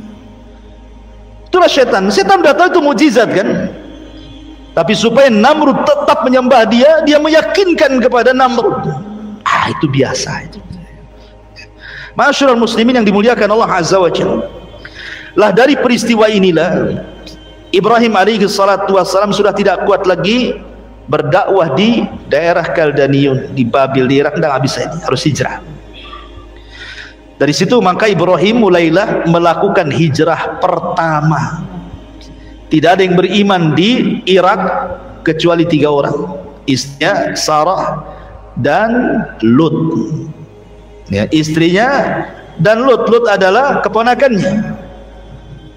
Itulah setan. Setan sudah tahu itu mukjizat kan. Tapi supaya Namrud tetap menyembah dia, dia meyakinkan kepada Namrud, itu biasa itu. Ma'asyiral muslimin yang dimuliakan Allah Azza wa Jalla. Lah dari peristiwa inilah Ibrahim alaihi salatu wassalam sudah tidak kuat lagi berdakwah di daerah Kaldaniun, di Babil, di Irak, dan habis ini harus hijrah. Dari situ maka Ibrahim mulailah melakukan hijrah pertama. Tidak ada yang beriman di Irak kecuali 3 orang, istrinya Sarah dan Lut. Ya, istrinya dan Lut adalah keponakannya.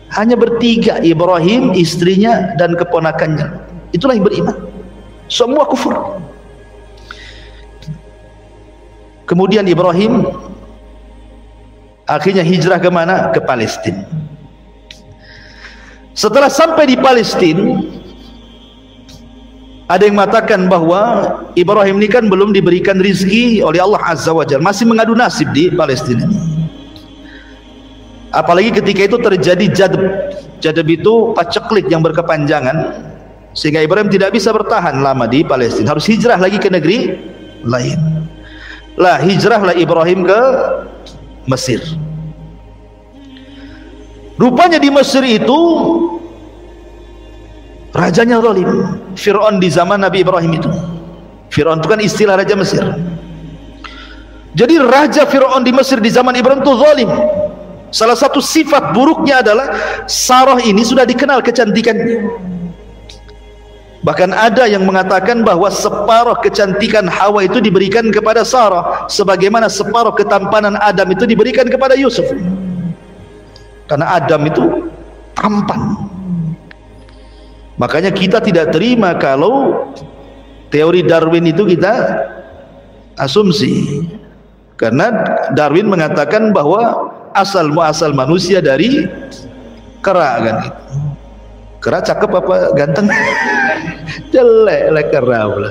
Hanya bertiga, Ibrahim, istrinya dan keponakannya. Itulah yang beriman. Semua kufur. Kemudian Ibrahim akhirnya hijrah ke mana? Ke Palestina. Setelah sampai di Palestina, ada yang mengatakan bahwa Ibrahim ini kan belum diberikan rizki oleh Allah Azza wa Jalla, masih mengadu nasib di Palestina. Apalagi ketika itu terjadi jadab. Jadab itu paceklik yang berkepanjangan, sehingga Ibrahim tidak bisa bertahan lama di Palestina, harus hijrah lagi ke negeri lain. Lah hijrahlah Ibrahim ke Mesir. Rupanya di Mesir itu rajanya zalim, Fir'aun di zaman Nabi Ibrahim itu. Fir'aun itu kan istilah raja Mesir. Jadi raja Fir'aun di Mesir di zaman Ibrahim itu zalim. Salah satu sifat buruknya adalah Sarah ini sudah dikenal kecantikannya. Bahkan ada yang mengatakan bahwa separuh kecantikan Hawa itu diberikan kepada Sarah, sebagaimana separuh ketampanan Adam itu diberikan kepada Yusuf. Karena Adam itu tampan. Makanya kita tidak terima kalau teori Darwin itu kita asumsi. Karena Darwin mengatakan bahwa asal muasal manusia dari kera, kan gitu. Kera cakep apa ganteng? Jelek kera pula.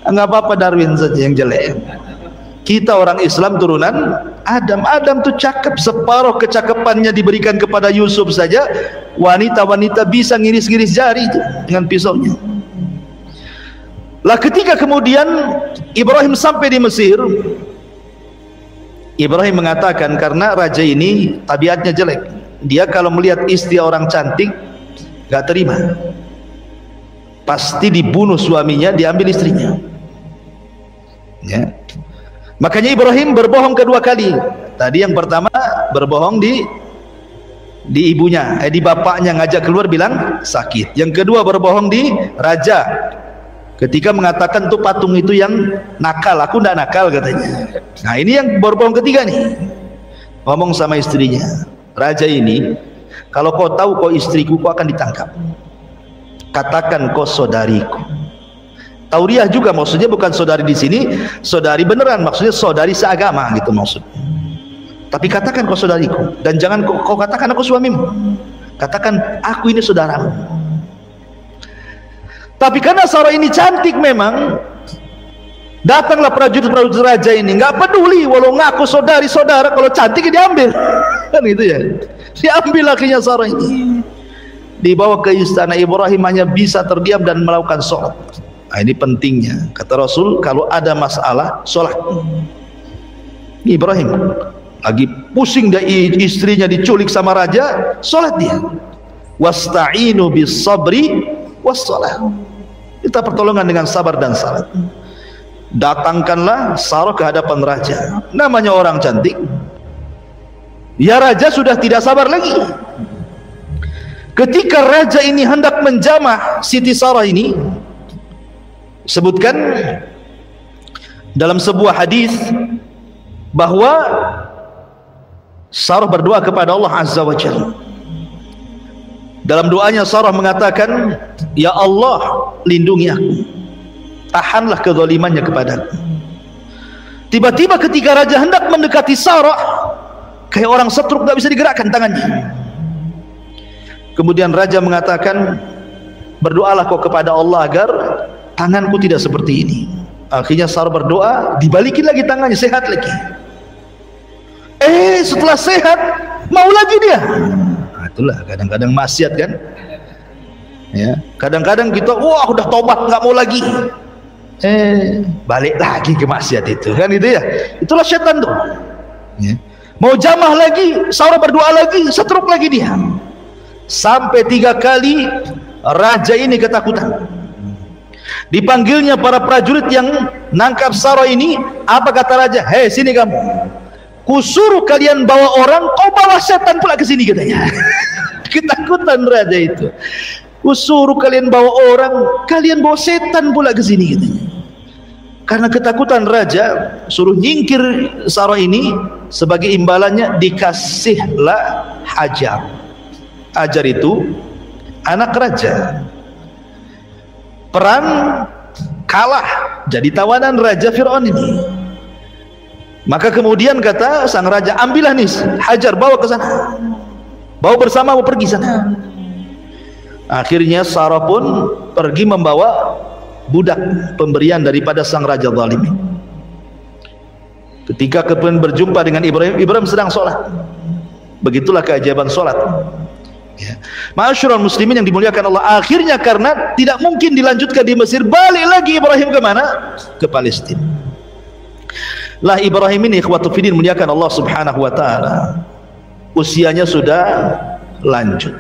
Enggak apa-apa, Darwin saja yang jelek. Kita orang Islam turunan Adam. Adam tuh cakep, separuh kecakapannya diberikan kepada Yusuf saja. Wanita-wanita bisa ngiris-ngiris jari itu dengan pisaunya. Lah ketika kemudian Ibrahim sampai di Mesir, Ibrahim mengatakan karena raja ini tabiatnya jelek, dia kalau melihat istri orang cantik gak terima, pasti dibunuh suaminya, diambil istrinya, ya. Makanya Ibrahim berbohong kedua kali. Tadi yang pertama berbohong di ibunya, di bapaknya, ngajak keluar bilang sakit. Yang kedua berbohong di raja, ketika mengatakan tuh patung itu yang nakal, aku ndak nakal katanya. Nah ini yang berbohong ketiga nih, ngomong sama istrinya, raja ini, kalau kau tahu kau istriku, kau akan ditangkap. Katakan kau saudariku. Tauriah juga maksudnya bukan saudari di sini, saudari beneran, maksudnya saudari seagama gitu maksudnya. Tapi katakan kau saudariku, dan jangan kau katakan aku suamimu. Katakan aku ini saudaramu. Tapi karena Sarah ini cantik memang, datanglah prajurit-prajurit raja ini, nggak peduli walau ngaku saudari-saudara, kalau cantik diambil, kan gitu ya. Diambil akhirnya Sarah ini, dibawa ke istana. Ibrahim hanya bisa terdiam dan melakukan sholat. Nah, ini pentingnya, kata Rasul, kalau ada masalah sholat. Ibrahim lagi pusing, dia istrinya diculik sama raja, sholat dia. Wasta'inu bis sabri was sholat. Kita pertolongan dengan sabar dan salat. Datangkanlah Sarah ke hadapan raja. Namanya orang cantik, ya raja sudah tidak sabar lagi. Ketika raja ini hendak menjamah Siti Sarah ini, sebutkan dalam sebuah hadis bahwa Sarah berdoa kepada Allah Azza wa Jalla. Dalam doanya Sarah mengatakan, ya Allah, lindungi aku, tahanlah kezalimannya kepadaku. Tiba-tiba ketika raja hendak mendekati Sarah, kayak orang setruk, tak bisa digerakkan tangannya. Kemudian raja mengatakan, berdoalah kau kepada Allah agar tanganku tidak seperti ini. Akhirnya Sarah berdoa, dibalikin lagi tangannya, sehat lagi. Setelah sehat mau lagi dia. Nah, itulah kadang-kadang maksiat kan, ya. Kadang-kadang kita udah tobat nggak mau lagi, balik lagi ke maksiat itu kan, gitu ya. Itulah setan tuh ya. Mau jamah lagi, Sarah berdoa lagi, setruk lagi dia. Sampai 3 kali raja ini ketakutan. Dipanggilnya para prajurit yang nangkap Sarah ini. Apa kata raja? Hei, sini kamu, kusuruh kalian bawa orang, kau bawa setan pula ke sini, katanya. Ketakutan raja itu. Kusuruh kalian bawa orang, kalian bawa setan pula ke sini, katanya. Karena ketakutan raja, suruh nyingkir Sarah ini. Sebagai imbalannya dikasihlah Hajar. Hajar itu anak raja. Perang kalah, jadi tawanan raja Fir'aun ini. Maka kemudian kata sang raja, ambillah nih Hajar, bawa ke sana, bawa bersama, mau pergi sana. Akhirnya Sarah pun pergi membawa budak pemberian daripada sang raja zalim. Ketika kemudian berjumpa dengan Ibrahim, Ibrahim sedang sholat. Begitulah keajaiban sholat ya. Ma'asyiral muslimin yang dimuliakan Allah, akhirnya karena tidak mungkin dilanjutkan di Mesir, balik lagi Ibrahim ke mana? Ke Palestina. Lah Ibrahim ini ikhwatu fiddin muliakan Allah subhanahu wa ta'ala, usianya sudah lanjut.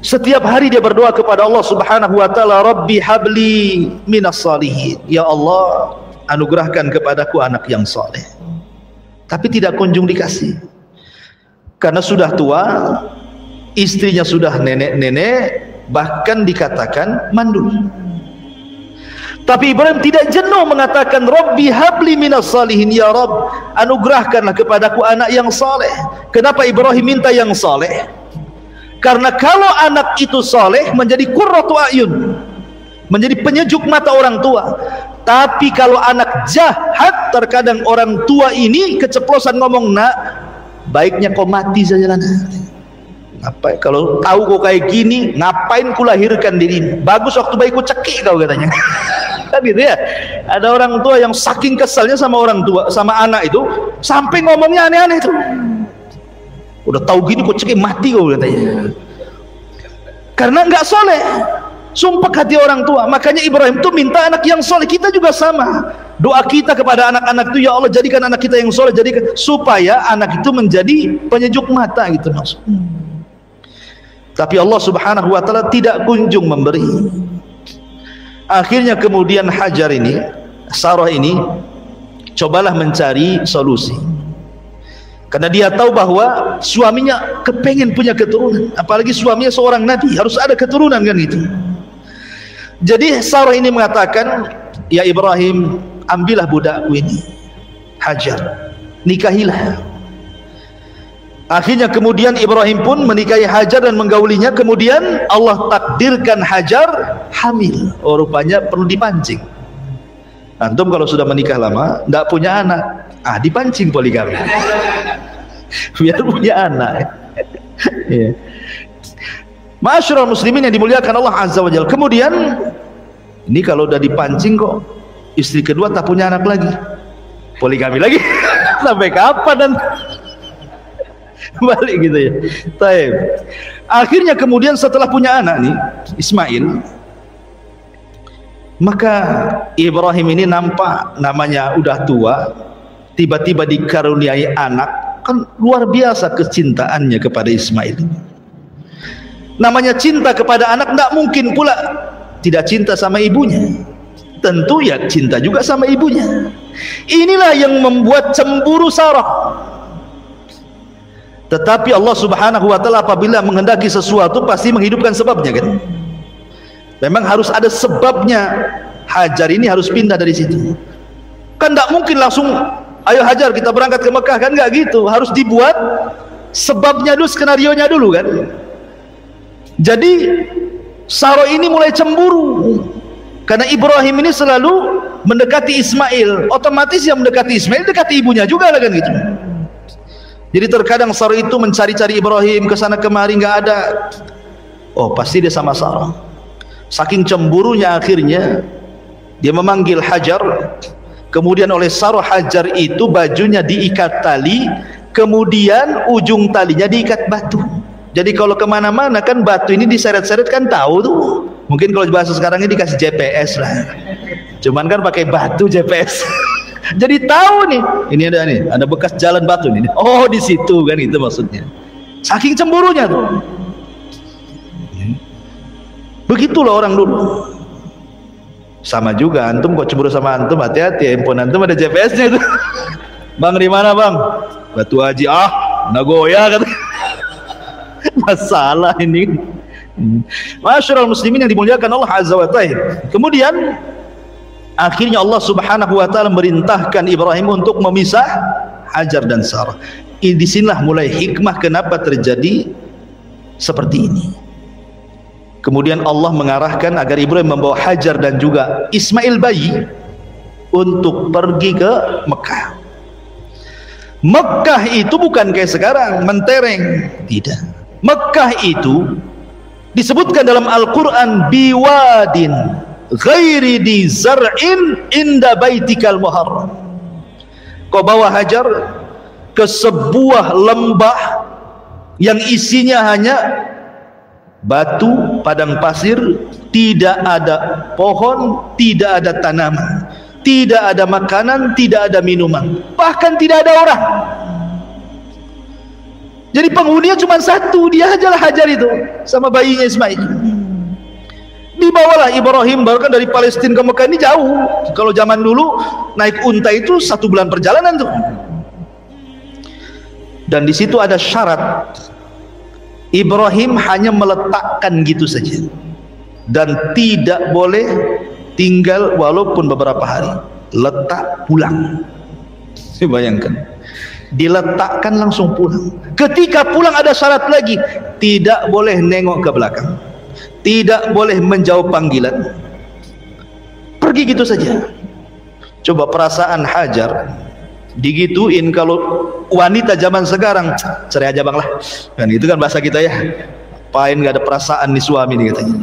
Setiap hari dia berdoa kepada Allah subhanahu wa ta'ala, Rabbi habli minas salihin, ya Allah anugerahkan kepadaku anak yang soleh. Tapi tidak kunjung dikasih, karena sudah tua, istrinya sudah nenek-nenek, bahkan dikatakan mandul. Tapi Ibrahim tidak jenuh mengatakan Rabbi habli minas salihin, ya Rabb anugerahkanlah kepadaku anak yang soleh. Kenapa Ibrahim minta yang soleh? Karena kalau anak itu soleh menjadi qurratu a'yun, menjadi penyejuk mata orang tua. Tapi kalau anak jahat, terkadang orang tua ini keceplosan ngomong, nak baiknya kau mati saja lah. Apa kalau tahu kau kayak gini, ngapain ku lahirkan dirimu? Bagus waktu bayiku cekik kau, katanya. Kan gitu ya. Ada orang tua yang saking kesalnya sama orang tua, sama anak itu, sampai ngomongnya aneh-aneh itu. Udah tahu gini kok cekik, mati kau, katanya. Karena enggak soleh, sumpah hati orang tua. Makanya Ibrahim tuh minta anak yang soleh. Kita juga sama. Doa kita kepada anak-anak itu, ya Allah jadikan anak kita yang soleh, jadikan, supaya anak itu menjadi penyejuk mata, gitu maksudnya. Tapi Allah subhanahu wa ta'ala tidak kunjung memberi. Akhirnya kemudian Hajar ini, Sarah ini, cobalah mencari solusi. Karena dia tahu bahwa suaminya kepengen punya keturunan, apalagi suaminya seorang nabi, harus ada keturunan kan gitu. Jadi Sarah ini mengatakan, ya Ibrahim, ambillah budakku ini Hajar, nikahilah. Akhirnya kemudian Ibrahim pun menikahi Hajar dan menggaulinya. Kemudian Allah takdirkan Hajar hamil. Oh, rupanya perlu dipancing. Antum kalau sudah menikah lama tidak punya anak, dipancing poligami biar punya anak. Ya. Ma'asyiral muslimin yang dimuliakan Allah azza wa jalla. Kemudian ini kalau udah dipancing kok istri kedua tak punya anak lagi, poligami lagi. Sampai kapan dan balik gitu ya. Taib. Akhirnya kemudian setelah punya anak nih Ismail, maka Ibrahim ini nampak namanya udah tua, tiba-tiba dikaruniai anak. Kan luar biasa kecintaannya kepada Ismail. Namanya cinta kepada anak, tidak mungkin pula tidak cinta sama ibunya. Tentu ya cinta juga sama ibunya. Inilah yang membuat cemburu Sarah. Tetapi Allah subhanahu wa ta'ala apabila menghendaki sesuatu pasti menghidupkan sebabnya kan. Memang harus ada sebabnya. Hajar ini harus pindah dari situ. Kan tidak mungkin langsung, ayo Hajar kita berangkat ke Mekah, kan nggak gitu. Harus dibuat sebabnya dulu, skenarionya dulu kan. Jadi Sarah ini mulai cemburu karena Ibrahim ini selalu mendekati Ismail. Otomatis yang mendekati Ismail dekati ibunya juga lah kan gitu. Jadi terkadang Sarah itu mencari-cari Ibrahim ke sana kemari, nggak ada. Oh pasti dia sama Sarah. Saking cemburunya akhirnya dia memanggil Hajar. Kemudian oleh Sarah, Hajar itu bajunya diikat tali, kemudian ujung talinya diikat batu. Jadi kalau kemana-mana kan batu ini diseret-seret kan tahu tuh. Mungkin kalau bahasa sekarang ini dikasih GPS lah. Cuman kan pakai batu GPS. Jadi tahu nih, ini ada bekas jalan batu nih. Oh, di situ kan, itu maksudnya. Saking cemburunya tuh. Begitulah orang dulu. Sama juga antum, kok cemburu sama antum, hati-hati, handphone antum ada GPS-nya itu. Bang di mana bang? Batu Haji. Nagoya kata. Masalah ini. Masyarul muslimin yang dimuliakan Allah Azza wa Ta'ala. Kemudian akhirnya Allah Subhanahu wa taala merintahkan Ibrahim untuk memisah Hajar dan Sarah. Di sinilah mulai hikmah kenapa terjadi seperti ini. Kemudian Allah mengarahkan agar Ibrahim membawa Hajar dan juga Ismail bayi untuk pergi ke Mekah. Mekah itu bukan kayak sekarang mentereng, tidak. Mekah itu disebutkan dalam Al-Quran biwadin ghairi di zar'in inda baitikal muharram. Kau bawa Hajar ke sebuah lembah yang isinya hanya batu, padang pasir, tidak ada pohon, tidak ada tanaman, tidak ada makanan, tidak ada minuman, bahkan tidak ada orang. Jadi penghuninya cuma satu, dia ajalah Hajar itu sama bayinya Ismail. Dibawalah Ibrahim, bahkan dari Palestina ke Mekah ini jauh. Kalau zaman dulu naik unta itu 1 bulan perjalanan tuh. Dan di situ ada syarat. Ibrahim hanya meletakkan gitu saja, dan tidak boleh tinggal walaupun beberapa hari. Letak pulang. Saya bayangkan, diletakkan langsung pulang. Ketika pulang ada syarat lagi, tidak boleh nengok ke belakang, tidak boleh menjawab panggilan, pergi gitu saja. Coba perasaan Hajar digituin. Kalau wanita zaman sekarang, cerai aja bang lah kan, itu kan bahasa kita ya, apain gak ada perasaan nih suami nih katanya,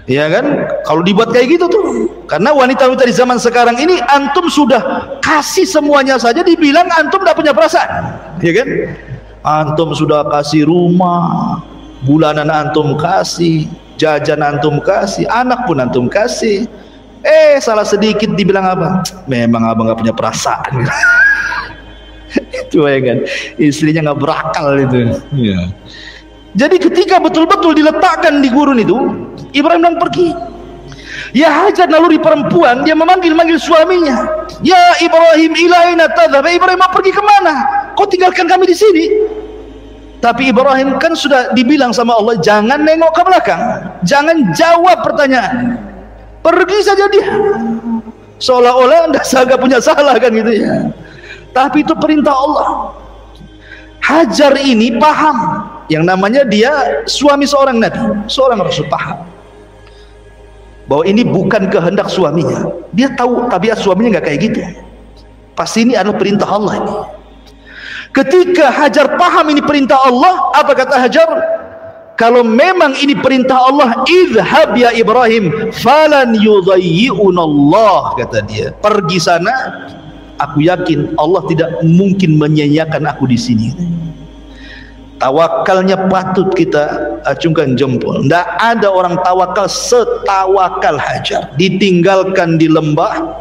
ya kan. Kalau dibuat kayak gitu tuh, karena wanita-wanita di zaman sekarang ini, antum sudah kasih semuanya saja dibilang antum gak punya perasaan, ya kan. Antum sudah kasih rumah, bulanan antum kasih, jajan antum kasih, anak pun antum kasih, salah sedikit dibilang apa? Memang abang gak punya perasaan. Itu ya kan, istrinya gak berakal itu ya. Jadi ketika betul-betul diletakkan di gurun itu, Ibrahim dan pergi. Ya Hajar, naluri perempuan, dia memanggil-manggil suaminya. Ya Ibrahim, ilaina tadhhab. Ibrahim mau pergi kemana? Kau tinggalkan kami di sini. Tapi Ibrahim kan sudah dibilang sama Allah, jangan nengok ke belakang, jangan jawab pertanyaan, pergi saja dia. Seolah-olah anda agak punya salah kan gitu ya. Tapi itu perintah Allah. Hajar ini paham, yang namanya dia suami seorang nabi, seorang rasul, paham bahwa ini bukan kehendak suaminya. Dia tahu tabiat suaminya nggak kayak gitu. Pasti ini adalah perintah Allah ini. Ketika Hajar paham ini perintah Allah, apa kata Hajar? Kalau memang ini perintah Allah, idhhab ya Ibrahim falan yudayyi'unallah, kata dia, pergi sana. Aku yakin Allah tidak mungkin menyia-nyiakan aku di sini. Tawakalnya patut kita acungkan jempol. Tidak ada orang tawakal setawakal Hajar. Ditinggalkan di lembah,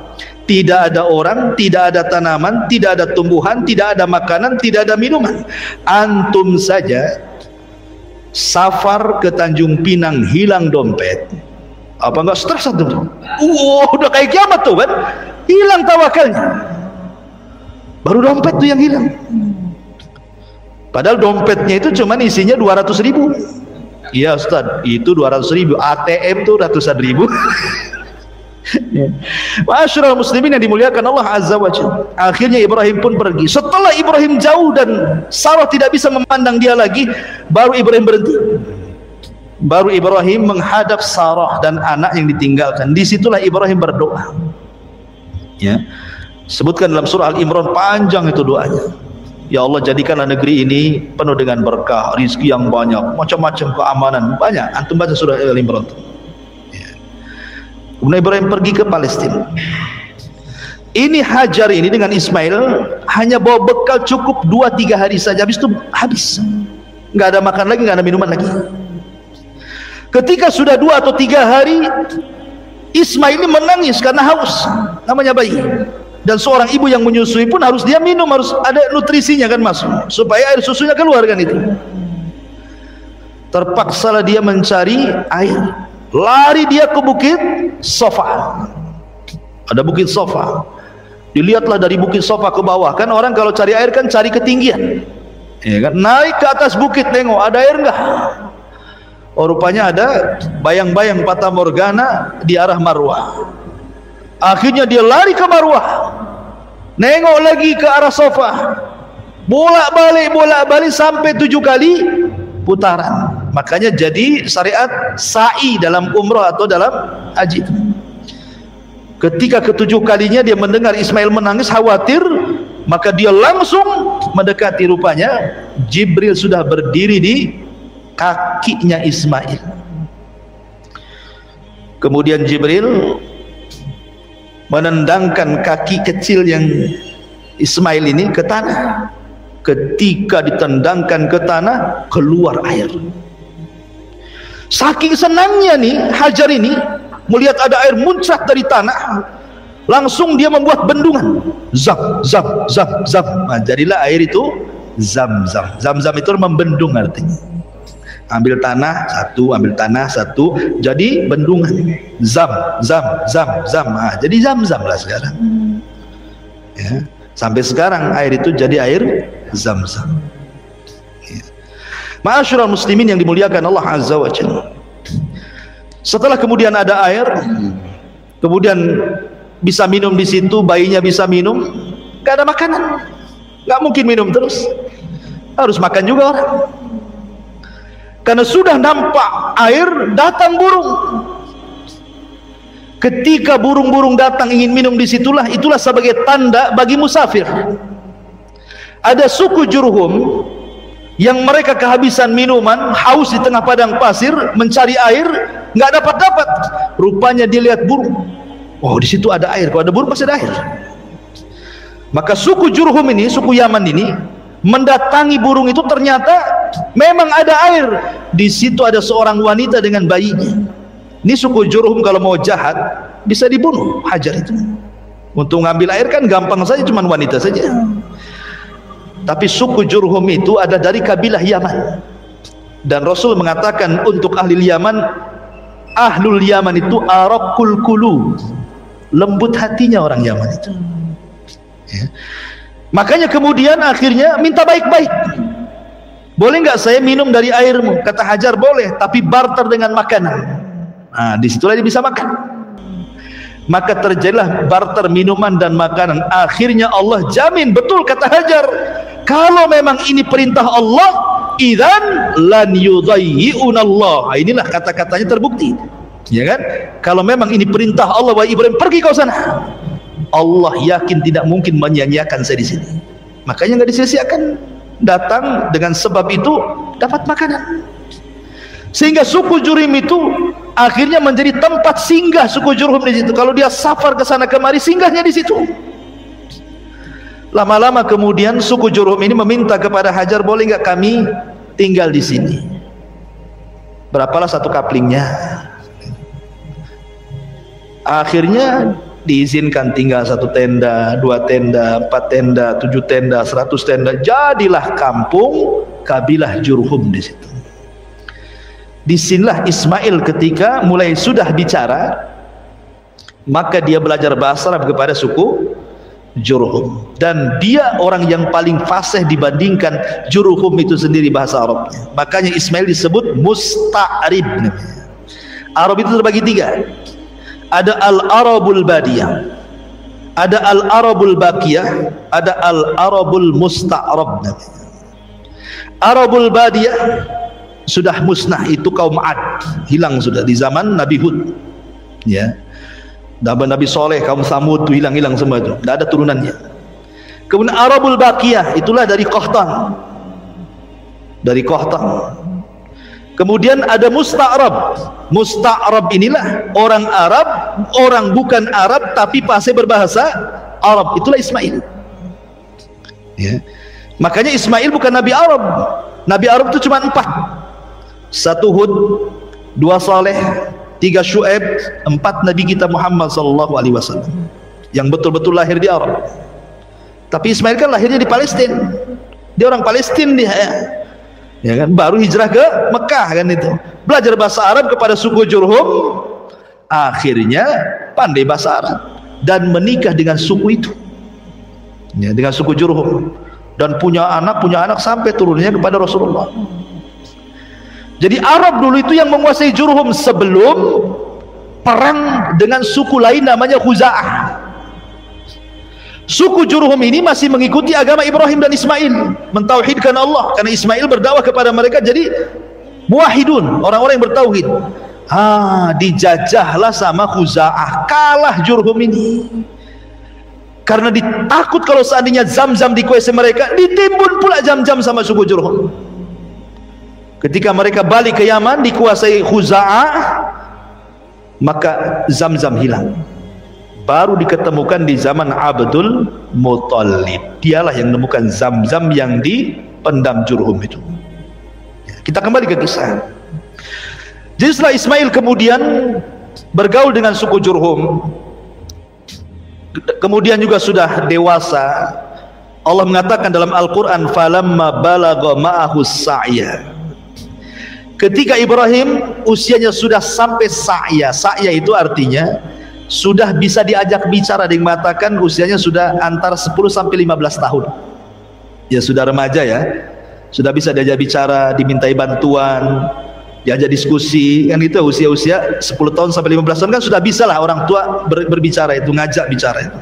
tidak ada orang, tidak ada tanaman, tidak ada tumbuhan, tidak ada makanan, tidak ada minuman. Antum saja safar ke Tanjung Pinang, hilang dompet, apa enggak stres antum? Udah kayak kiamat tuh kan, hilang tawakalnya. Baru dompet tuh yang hilang. Padahal dompetnya itu cuman isinya 200.000. Iya Ustaz, itu 200.000. ATM tuh ratusan ribu. Masyarul muslimin yang dimuliakan Allah Azza wa Jalla. Akhirnya Ibrahim pun pergi. Setelah Ibrahim jauh dan Sarah tidak bisa memandang dia lagi, baru Ibrahim berhenti. Baru Ibrahim menghadap Sarah dan anak yang ditinggalkan. Disitulah Ibrahim berdoa. Ya, sebutkan dalam surah Al-Imran, panjang itu doanya. Ya Allah, jadikanlah negeri ini penuh dengan berkah, rizki yang banyak, macam-macam keamanan banyak. Antum baca surah Al-Imran. Ya. Kemudian Ibrahim pergi ke Palestina. Ini Hajar ini dengan Ismail hanya bawa bekal cukup 2-3 hari saja, habis itu habis. Nggak ada makan lagi, nggak ada minuman lagi. Ketika sudah 2 atau 3 hari, Ismail ini menangis karena haus, namanya bayi. Dan seorang ibu yang menyusui pun harus dia minum, harus ada nutrisinya kan masuk, supaya air susunya keluar kan itu. Terpaksalah dia mencari air, lari dia ke bukit Sofa. Ada bukit Sofa. Dilihatlah dari bukit Sofa ke bawah, kan orang kalau cari air kan cari ketinggian, ya kan? Naik ke atas bukit, tengok ada air enggak. Oh, rupanya ada bayang-bayang fata morgana di arah Marwah. Akhirnya dia lari ke Marwah, nengok lagi ke arah Sofa, bolak-balik sampai 7 kali putaran. Makanya jadi syariat sa'i dalam umroh atau dalam haji. Ketika ke-7 kalinya dia mendengar Ismail menangis, khawatir, maka dia langsung mendekati. Rupanya Jibril sudah berdiri di kakinya Ismail. Kemudian Jibril menendangkan kaki kecil yang Ismail ini ke tanah. Ketika ditendangkan ke tanah, keluar air. Saking senangnya nih Hajar ini melihat ada air muncrat dari tanah, langsung dia membuat bendungan. Zam, zam, zam, zam. Nah, jadilah air itu Zam-zam. Zam-zam itu membendung artinya. Ambil tanah satu, ambil tanah satu, jadi bendungan. Zam, zam, zam, zam. Nah, jadi Zam-zam lah sekarang. Ya. Sampai sekarang air itu jadi air Zam-zam. Ya. Ma'asyiral muslimin yang dimuliakan Allah Azza wa Jalla. Setelah kemudian ada air, kemudian bisa minum di situ, bayinya bisa minum, gak ada makanan, gak mungkin minum terus, harus makan juga orang. Karena sudah nampak air, datang burung. Ketika burung-burung datang ingin minum disitulah, itulah sebagai tanda bagi musafir. Ada suku Jurhum yang mereka kehabisan minuman, haus di tengah padang pasir, mencari air, nggak dapat. Rupanya dia lihat burung. Oh, di situ ada air. Kalau ada burung pasti ada air. Maka suku Jurhum ini, suku Yaman ini, mendatangi burung itu, ternyata memang ada air. Di situ ada seorang wanita dengan bayinya. Ini suku Jurhum kalau mau jahat bisa dibunuh Hajar itu. Untuk ngambil air kan gampang saja, cuman wanita saja. Tapi suku Jurhum itu ada dari kabilah Yaman. Dan Rasul mengatakan untuk ahli Yaman, ahlul Yaman itu araqul qulub, lembut hatinya orang Yaman itu. Ya. Makanya kemudian akhirnya minta baik-baik. Boleh nggak saya minum dari airmu? Kata Hajar boleh, tapi barter dengan makanan. Nah, disitulah dia bisa makan. Maka terjadilah barter minuman dan makanan. Akhirnya Allah jamin, betul kata Hajar, kalau memang ini perintah Allah, idzan lan yudayyi'unallah. Inilah kata-katanya terbukti, ya kan? Kalau memang ini perintah Allah, wahai Ibrahim, pergi kau sana, Allah yakin tidak mungkin menyia-nyiakan saya di sini. Makanya nggak disia-siakan, datang dengan sebab itu dapat makanan. Sehingga suku Jurhum itu akhirnya menjadi tempat singgah suku Jurhum di situ. Kalau dia safar ke sana kemari, singgahnya di situ. Lama-lama kemudian suku Jurhum ini meminta kepada Hajar, boleh nggak kami tinggal di sini? Berapalah satu kaplingnya. Akhirnya diizinkan tinggal 1 tenda, 2 tenda, 4 tenda, 7 tenda, 100 tenda. Jadilah kampung kabilah Jurhum di situ. Disinilah Ismail ketika mulai sudah bicara, maka dia belajar bahasa Arab kepada suku Jurhum, dan dia orang yang paling fasih dibandingkan Jurhum itu sendiri bahasa Arabnya. Makanya Ismail disebut musta'rib. Arab itu terbagi 3. Ada al-Arabul Badiyah, ada al-Arabul Baqiyah, ada al-Arabul Musta'rab. Arabul Badiyah sudah musnah, itu kaum Ad, hilang sudah di zaman Nabi Hud, ya. Nabi Soleh, kaum Samud itu hilang semua itu, tidak ada turunannya. Kemudian Arabul Baqiyah, itulah dari Qahtan, Kemudian ada Musta'rab. Musta'rab inilah orang Arab, orang bukan Arab tapi fasih berbahasa Arab, itulah Ismail, ya. Makanya Ismail bukan Nabi Arab. Nabi Arab itu cuma 4. 1 Hud, 2 Saleh, 3 Syuaib, 4 Nabi kita Muhammad SAW yang betul-betul lahir di Arab. Tapi Ismail kan lahirnya di Palestina, dia orang Palestina dia ya kan, baru hijrah ke Mekah kan, itu belajar bahasa Arab kepada suku Jurhum, akhirnya pandai bahasa Arab dan menikah dengan suku itu ya, dengan suku Jurhum, dan punya anak sampai turunnya kepada Rasulullah. Jadi Arab dulu itu yang menguasai Jurhum sebelum perang dengan suku lain namanya Khuza'ah. Suku Jurhum ini masih mengikuti agama Ibrahim dan Ismail, mentauhidkan Allah, karena Ismail berdakwah kepada mereka jadi muwahhidun, orang-orang yang bertauhid. Dijajahlah sama Khuza'ah, kalah Jurhum ini. Karena ditakut kalau seandainya Zam-Zam dikuasai mereka, ditimbun pula Zam-Zam sama suku Jurhum. Ketika mereka balik ke Yaman dikuasai Khuza'ah, maka Zam-Zam hilang. Baru diketemukan di zaman Abdul Muttalib, dialah yang menemukan Zam-Zam yang dipendam Jurhum itu. Kita kembali ke kisah. Jadi setelah Ismail kemudian bergaul dengan suku Jurhum, kemudian juga sudah dewasa, Allah mengatakan dalam Al-Quran, falamma balagha ma'ahu sa'ya, ketika Ibrahim usianya sudah sampai sa'ya. Sa'ya itu artinya sudah bisa diajak bicara, yang mengatakan usianya sudah antara 10 sampai 15 tahun. Ya sudah remaja ya, sudah bisa diajak bicara, dimintai bantuan, diajak diskusi, kan itu usia-usia 10 tahun sampai 15 tahun kan sudah bisa lah orang tua berbicara itu, ngajak bicara itu.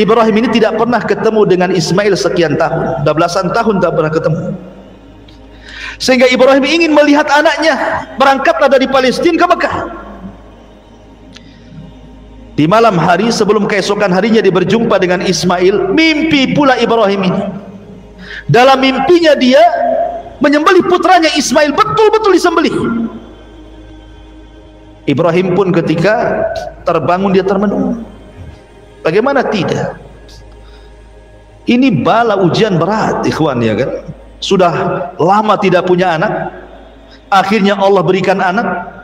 Ibrahim ini tidak pernah ketemu dengan Ismail sekian tahun, udah belasan tahun tak pernah ketemu. Sehingga Ibrahim ingin melihat anaknya, berangkatlah dari Palestina ke Mekah. Di malam hari sebelum keesokan harinya dia berjumpa dengan Ismail, mimpi pula Ibrahim ini. Dalam mimpinya dia menyembelih putranya Ismail, betul-betul disembelih. Ibrahim pun ketika terbangun dia termenung. Bagaimana tidak? Ini bala ujian berat, ikhwan ya kan. Sudah lama tidak punya anak, akhirnya Allah berikan anak.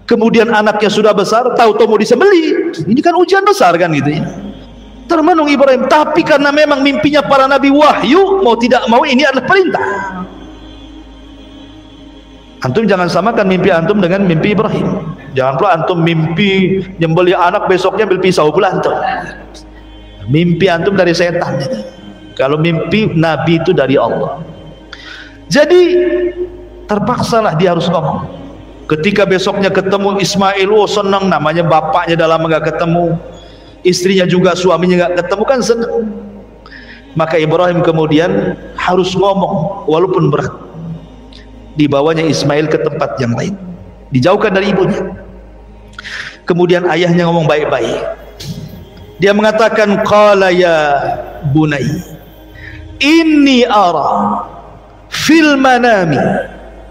Kemudian anaknya sudah besar, tahu-tahu mau disembelih. Ini kan ujian besar kan gitu ya. Termenung Ibrahim, tapi karena memang mimpinya para nabi wahyu, mau tidak mau ini adalah perintah. Antum jangan samakan mimpi antum dengan mimpi Ibrahim. Jangan pula antum mimpi nyembelih anak, besoknya ambil pisau pula antum. Mimpi antum dari setan. Kalau mimpi nabi itu dari Allah. Jadi terpaksalah dia harus ngomong. Ketika besoknya ketemu Ismail, oh senang, namanya bapaknya dah lama gak ketemu, istrinya juga, suaminya gak ketemu, kan senang. Maka Ibrahim kemudian harus ngomong walaupun berat. Dibawanya Ismail ke tempat yang lain, dijauhkan dari ibunya. Kemudian ayahnya ngomong baik-baik. Dia mengatakan, qala ya bunai inni ara fil manami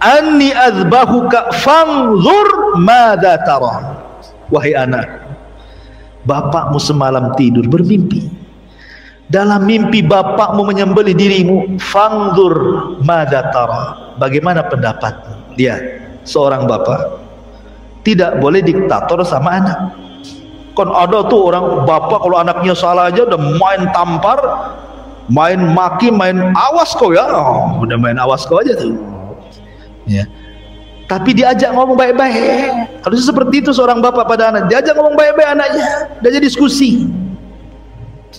anni azbahuka fanzur madza tara. Wahai anak, bapakmu semalam tidur bermimpi, dalam mimpi bapakmu menyembelih dirimu, fanzur madza tara, bagaimana pendapatmu? Dia seorang bapak tidak boleh diktator sama anak. Kan ada tuh orang bapak kalau anaknya salah aja udah main tampar, main maki, main awas kau ya, udah main awas kau aja tuh ya. Tapi diajak ngomong baik-baik. Harusnya seperti itu seorang bapak pada anak, diajak ngomong baik-baik anaknya, diajak diskusi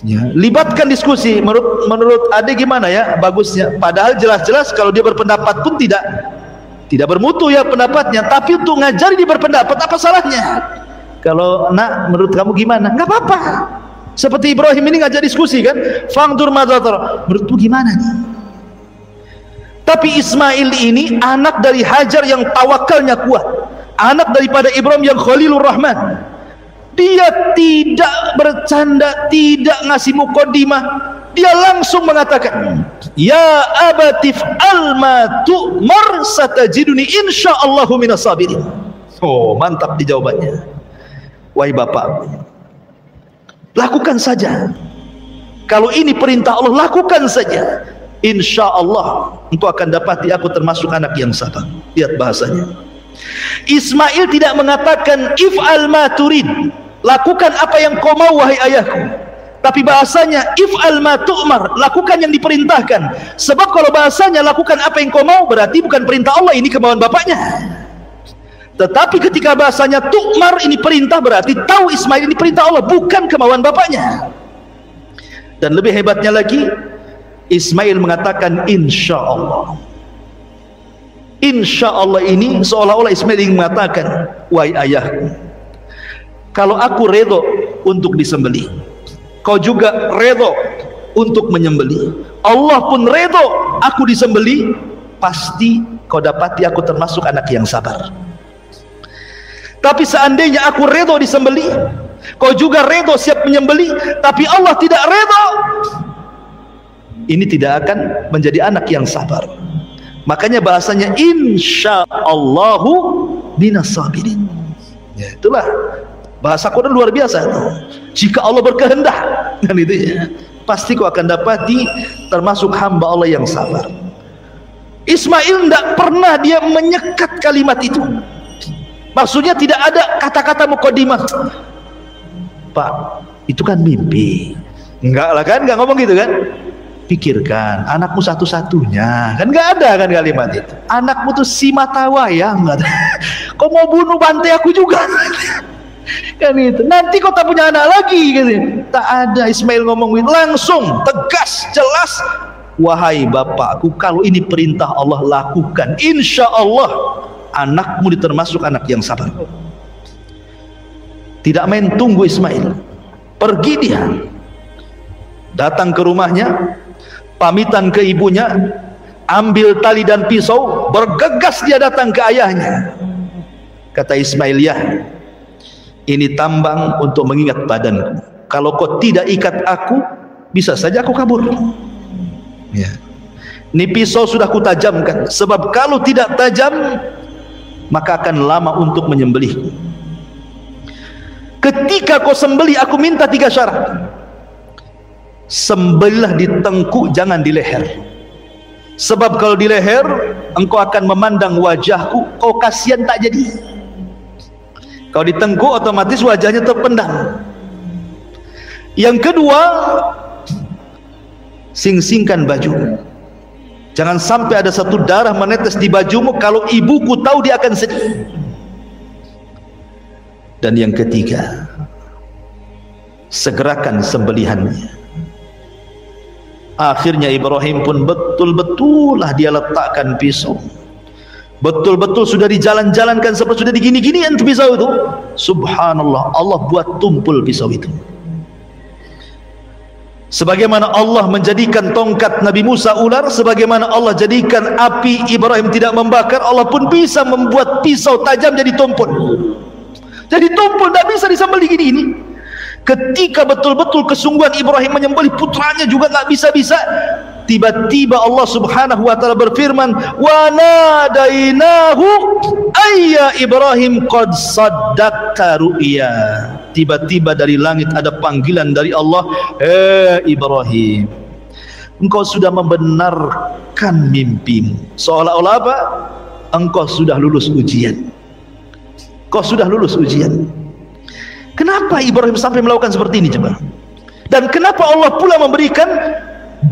ya. Libatkan diskusi. Menurut adik gimana ya bagusnya, padahal jelas-jelas kalau dia berpendapat pun tidak bermutu ya pendapatnya, tapi untuk ngajari dia berpendapat, apa salahnya? Kalau nak menurut kamu gimana? Nggak apa-apa. Seperti Ibrahim ini ngajak diskusi kan, fangdur madzatar, menurutmu gimana nih? Tapi Ismail ini anak dari Hajar yang tawakalnya kuat, anak daripada Ibrahim yang Khalilur Rahman. Dia tidak bercanda, tidak ngasih muqaddimah, dia langsung mengatakan, ya abatif alma tu'mar satajiduni insyaallahu minas sabirin. Oh, mantap di jawabannya. Wahai bapak, lakukan saja. Kalau ini perintah Allah, lakukan saja. Insya Allah engkau akan dapati aku termasuk anak yang sabar. Lihat bahasanya. Ismail tidak mengatakan if'al ma turid, lakukan apa yang kau mau wahai ayahku, tapi bahasanya if'al ma tu'mar, lakukan yang diperintahkan. Sebab kalau bahasanya lakukan apa yang kau mau, berarti bukan perintah Allah, ini kemauan bapaknya. Tetapi ketika bahasanya tu'mar, ini perintah, berarti tahu Ismail ini perintah Allah, bukan kemauan bapaknya. Dan lebih hebatnya lagi, Ismail mengatakan insya Allah. Insya Allah ini seolah-olah Ismail ingin mengatakan, wahai ayahku, kalau aku redho untuk disembelih, kau juga redho untuk menyembelih, Allah pun redho aku disembelih, pasti kau dapati aku termasuk anak yang sabar. Tapi seandainya aku redho disembelih, kau juga redho siap menyembelih, tapi Allah tidak redho, ini tidak akan menjadi anak yang sabar. Makanya bahasanya insyaallahu minas sabirin. Ya, itulah bahasa Quran luar biasa. Jika Allah berkehendak, kan itu ya, pasti kau akan dapati termasuk hamba Allah yang sabar. Ismail tidak pernah dia menyekat kalimat itu. Maksudnya tidak ada kata-kata mukadimah. Pak, itu kan mimpi. Enggak lah kan, enggak ngomong gitu kan. Pikirkan, anakmu satu-satunya, kan nggak ada kan kalimat itu. Anakmu tuh si mata wayang, kau mau bunuh bantai aku juga, kan itu. Nanti kau tak punya anak lagi, gitu. Tak ada. Ismail ngomong langsung, tegas, jelas. Wahai bapakku, kalau ini perintah Allah, lakukan. Insya Allah anakmu termasuk anak yang sabar. Tidak main tunggu Ismail, pergi dia, datang ke rumahnya, pamitan ke ibunya, ambil tali dan pisau, bergegas dia datang ke ayahnya. Kata Ismail, ya, ini tambang untuk mengingat badanku. Kalau kau tidak ikat aku, bisa saja aku kabur. Ya. Ini pisau sudah kutajamkan, sebab kalau tidak tajam, maka akan lama untuk menyembelihku. Ketika kau sembelih, aku minta 3 syarat. Sembelihlah di tengkuk, jangan di leher. Sebab kalau di leher, engkau akan memandang wajahku, kau kasihan tak jadi. Kalau di tengkuk, otomatis wajahnya terpendam. Yang kedua, sing-singkan baju. Jangan sampai ada satu darah menetes di bajumu, kalau ibuku tahu dia akan sedih. Dan yang ketiga, segerakan sembelihannya. Akhirnya Ibrahim pun betul-betul lah dia letakkan pisau. Betul-betul sudah dijalan-jalankan, seperti sudah digini-ginian pisau itu. Subhanallah, Allah buat tumpul pisau itu. Sebagaimana Allah menjadikan tongkat Nabi Musa ular, sebagaimana Allah jadikan api Ibrahim tidak membakar, Allah pun bisa membuat pisau tajam jadi tumpul. Jadi tumpul, tidak bisa disembelih gini-gini. Ketika betul-betul kesungguhan Ibrahim menyembelih putranya juga nggak bisa-bisa, tiba-tiba Allah Subhanahu wa taala berfirman, wa nadainahu ayya Ibrahim qad saddaqta ru'ya. Tiba-tiba dari langit ada panggilan dari Allah, Ibrahim, engkau sudah membenarkan mimpimu. Seolah-olah apa? Engkau sudah lulus ujian. Kau sudah lulus ujian. Kenapa Ibrahim sampai melakukan seperti ini coba? Dan kenapa Allah pula memberikan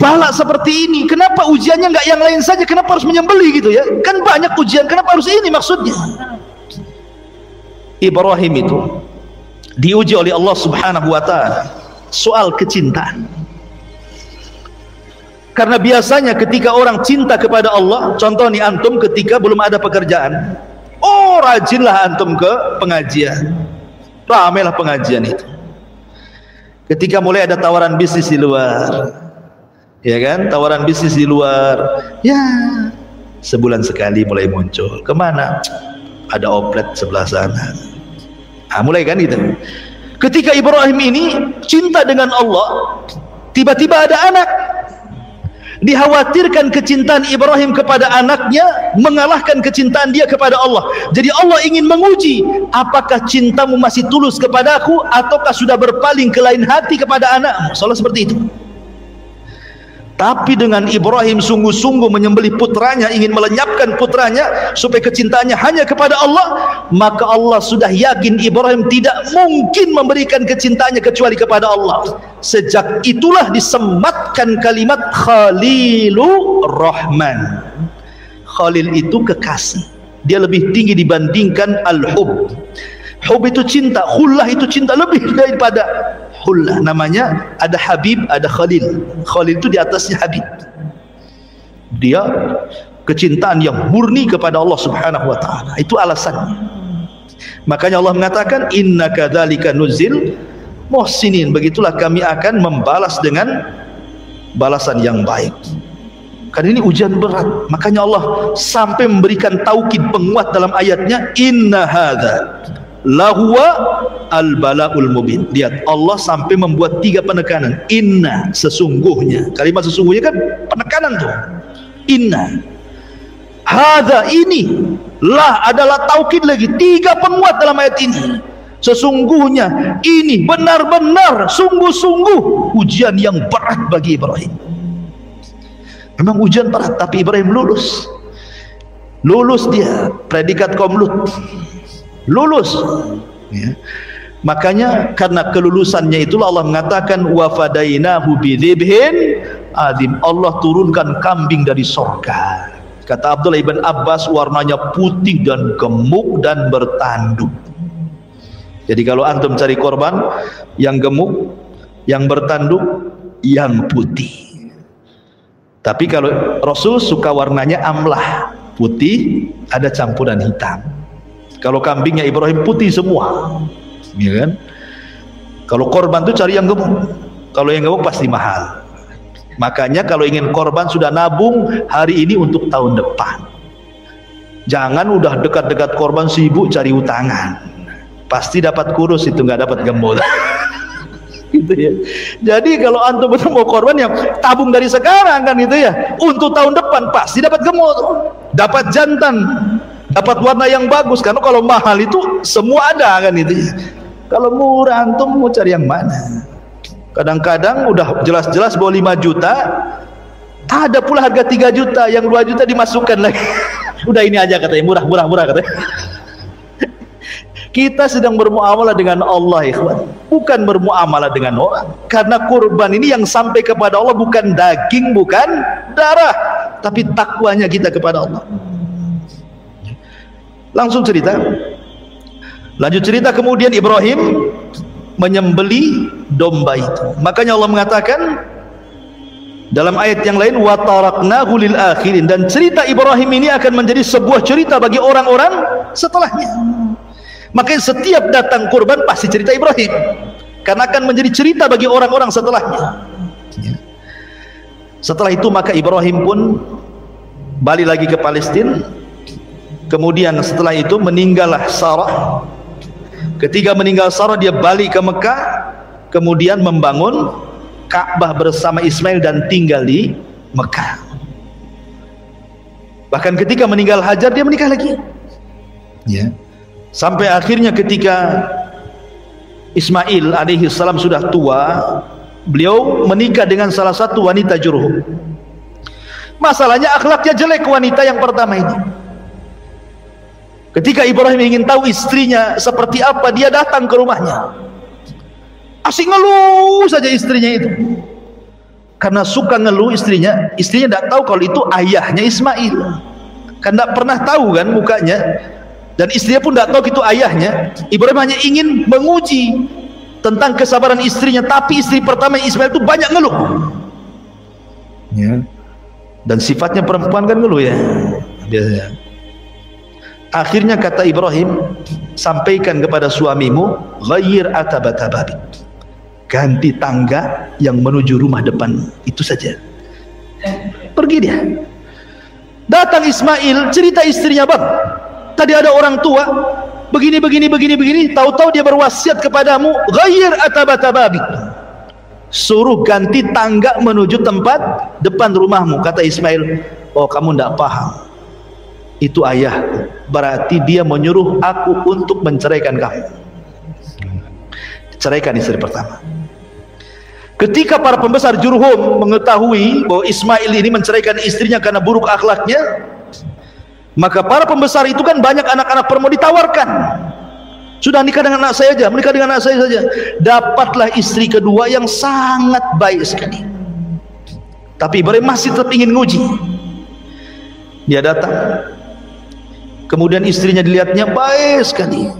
bala seperti ini? Kenapa ujiannya nggak yang lain saja? Kenapa harus menyembelih gitu ya? Kan banyak ujian, kenapa harus ini maksudnya? Ibrahim itu diuji oleh Allah Subhanahu wa taala soal kecintaan. Karena biasanya ketika orang cinta kepada Allah, contoh nih antum ketika belum ada pekerjaan, oh rajinlah antum ke pengajian. Ramailah pengajian itu. Ketika mulai ada tawaran bisnis di luar, ya kan, tawaran bisnis di luar, ya sebulan sekali mulai muncul. Kemana? Ada oplet sebelah sana. Nah, mulai kan gitu. Ketika Ibrahim ini cinta dengan Allah, tiba-tiba ada anak. Dikhawatirkan kecintaan Ibrahim kepada anaknya mengalahkan kecintaan dia kepada Allah. Jadi Allah ingin menguji, apakah cintamu masih tulus kepadaku ataukah sudah berpaling ke lain hati kepada anakmu. Soalnya seperti itu. Tapi dengan Ibrahim sungguh-sungguh menyembelih putranya, ingin melenyapkan putranya supaya kecintaannya hanya kepada Allah, maka Allah sudah yakin Ibrahim tidak mungkin memberikan kecintaannya kecuali kepada Allah. Sejak itulah disematkan kalimat Khalilur Rahman. Khalil itu kekasih, dia lebih tinggi dibandingkan al-hub. Hub itu cinta, khullah itu cinta lebih daripada khullah. Namanya ada Habib, ada Khalil. Khalil itu di atasnya Habib. Dia kecintaan yang murni kepada Allah Subhanahu wa taala. Itu alasannya. Makanya Allah mengatakan inna kadzalika nuzil muhsinin. Begitulah kami akan membalas dengan balasan yang baik. Karena ini ujian berat. Makanya Allah sampai memberikan taukid penguat dalam ayatnya, inna hadza lahuwa al-bala'ul mubin. Lihat, Allah sampai membuat 3 penekanan. Inna, sesungguhnya. Kalimat sesungguhnya kan penekanan tuh. Inna hadza, ini. Lah adalah taukid lagi. 3 penguat dalam ayat ini. Sesungguhnya ini benar-benar sungguh-sungguh ujian yang berat bagi Ibrahim. Memang ujian berat, tapi Ibrahim lulus. Lulus dia, predikat kaum Lut. Lulus ya. Makanya karena kelulusannya itulah Allah mengatakan wa fadainahu bidzibhin adzim. Allah turunkan kambing dari surga. Kata Abdullah ibn Abbas, warnanya putih dan gemuk dan bertanduk. Jadi kalau antum cari korban yang gemuk, yang bertanduk, yang putih. Tapi kalau Rasul suka warnanya amlah, putih, ada campuran hitam. Kalau kambingnya Ibrahim putih semua, ya kan? Kalau korban tuh cari yang gemuk. Kalau yang gemuk pasti mahal. Makanya kalau ingin korban sudah nabung hari ini untuk tahun depan. Jangan udah dekat-dekat korban sibuk cari utangan. Pasti dapat kurus itu, nggak dapat gemuk. Gitu ya. Jadi kalau antum betul mau korban yang tabung dari sekarang kan itu ya, untuk tahun depan pasti dapat gemuk, dapat jantan, dapat warna yang bagus. Karena kalau mahal itu semua ada kan itu ya. Kalau murah antum mau cari yang mana? Kadang-kadang udah jelas-jelas bawa 5 juta, ada pula harga 3 juta, yang 2 juta dimasukkan lagi. Udah ini aja katanya, murah katanya. Kita sedang bermuamalah dengan Allah, ikhwan, bukan bermuamalah dengan orang. Karena kurban ini yang sampai kepada Allah bukan daging, bukan darah, tapi takwanya kita kepada Allah. Langsung cerita. Lanjut cerita, kemudian Ibrahim menyembeli domba itu. Makanya Allah mengatakan dalam ayat yang lain, wa taraknahu lil akhirin, dan cerita Ibrahim ini akan menjadi sebuah cerita bagi orang-orang setelahnya. Makanya setiap datang kurban pasti cerita Ibrahim, karena akan menjadi cerita bagi orang-orang setelahnya. Setelah itu maka Ibrahim pun balik lagi ke Palestina. Kemudian setelah itu meninggallah Sarah. Ketika meninggal Sarah, dia balik ke Mekah, kemudian membangun Ka'bah bersama Ismail dan tinggal di Mekah. Bahkan ketika meninggal Hajar, dia menikah lagi. Ya. Sampai akhirnya ketika Ismail alaihi salam sudah tua, beliau menikah dengan salah satu wanita Jurhum. Masalahnya akhlaknya jelek wanita yang pertama ini. Ketika Ibrahim ingin tahu istrinya seperti apa, dia datang ke rumahnya. Asik ngeluh saja istrinya itu. Karena suka ngeluh istrinya tidak tahu kalau itu ayahnya Ismail. Karena tidak pernah tahu kan mukanya. Dan istrinya pun tidak tahu itu ayahnya. Ibrahim hanya ingin menguji tentang kesabaran istrinya. Tapi istri pertama Ismail itu banyak ngeluh ya. Dan sifatnya perempuan kan ngeluh ya biasanya. Akhirnya kata Ibrahim, sampaikan kepada suamimu, ghayyir atabatababik, ganti tangga yang menuju rumah depan, itu saja. Pergi dia. Datang Ismail, cerita istrinya, bang, tadi ada orang tua begini, tahu-tahu dia berwasiat kepadamu, ghayyir atabatababik, suruh ganti tangga menuju tempat depan rumahmu. Kata Ismail, oh kamu tidak paham, itu ayah, berarti dia menyuruh aku untuk menceraikan kamu. Ceraikan istri pertama. Ketika para pembesar Jurhum mengetahui bahwa Ismail ini menceraikan istrinya karena buruk akhlaknya, maka para pembesar itu kan banyak anak-anak perempuan ditawarkan, sudah nikah dengan anak saya aja, menikah dengan anak saya saja. Dapatlah istri kedua yang sangat baik sekali. Tapi Ibrahim masih tetap ingin nguji. Dia datang, kemudian istrinya dilihatnya baik sekali,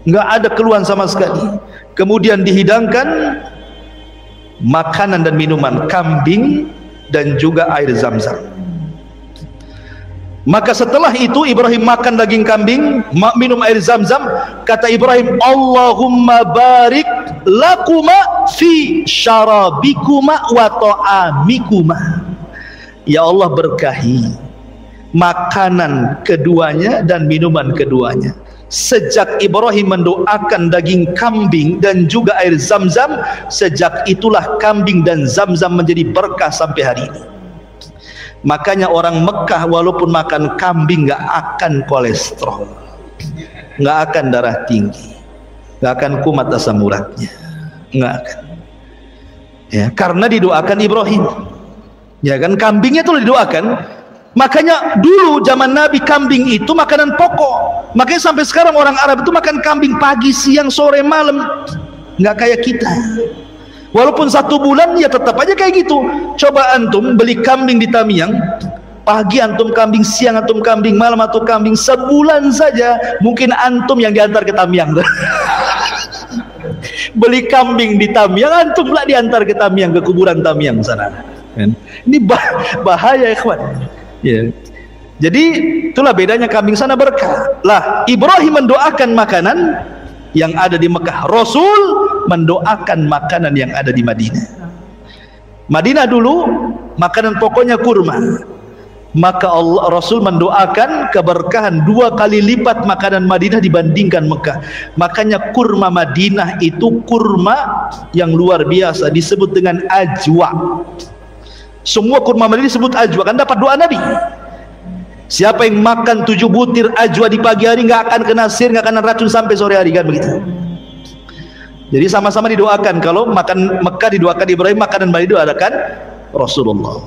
nggak ada keluhan sama sekali. Kemudian dihidangkan makanan dan minuman, kambing dan juga air zam-zam. Maka setelah itu Ibrahim makan daging kambing, minum air zam-zam. Kata Ibrahim, Allahumma barik lakuma fi syarabikuma wa ta'amikuma. Ya Allah, berkahi makanan keduanya dan minuman keduanya. Sejak Ibrahim mendoakan daging kambing dan juga air zam-zam, sejak itulah kambing dan zam-zam menjadi berkah sampai hari ini. Makanya orang Mekah walaupun makan kambing nggak akan kolesterol, nggak akan darah tinggi, nggak akan kumat asam uratnya, nggak akan. Ya, karena didoakan Ibrahim. Ya kan, kambingnya itu didoakan. Makanya dulu zaman Nabi kambing itu makanan pokok. Makanya sampai sekarang orang Arab itu makan kambing pagi, siang, sore, malam. Nggak kayak kita. Walaupun 1 bulan ya tetap aja kayak gitu. Coba antum beli kambing di Tamiang, pagi antum kambing, siang antum kambing, malam antum kambing, sebulan saja mungkin antum yang diantar ke Tamiang. Beli kambing di Tamiang, antum pula diantar ke Tamiang, ke kuburan Tamiang sana. Ini bahaya ikhwan. Ya. Jadi itulah bedanya kambing sana berkah. Lah Ibrahim mendoakan makanan yang ada di Mekah, Rasul mendoakan makanan yang ada di Madinah. Madinah dulu makanan pokoknya kurma, maka Rasul mendoakan keberkahan 2 kali lipat makanan Madinah dibandingkan Mekah. Makanya kurma Madinah itu kurma yang luar biasa, disebut dengan ajwa. Semua kurma Madinah disebut ajwa, kan dapat doa Nabi. Siapa yang makan 7 butir ajwa di pagi hari nggak akan kena sihir, nggak kena racun sampai sore hari, kan begitu. Jadi sama-sama didoakan. Kalau makan Mekah didoakan Ibrahim, makanan Madinah didoakan Rasulullah.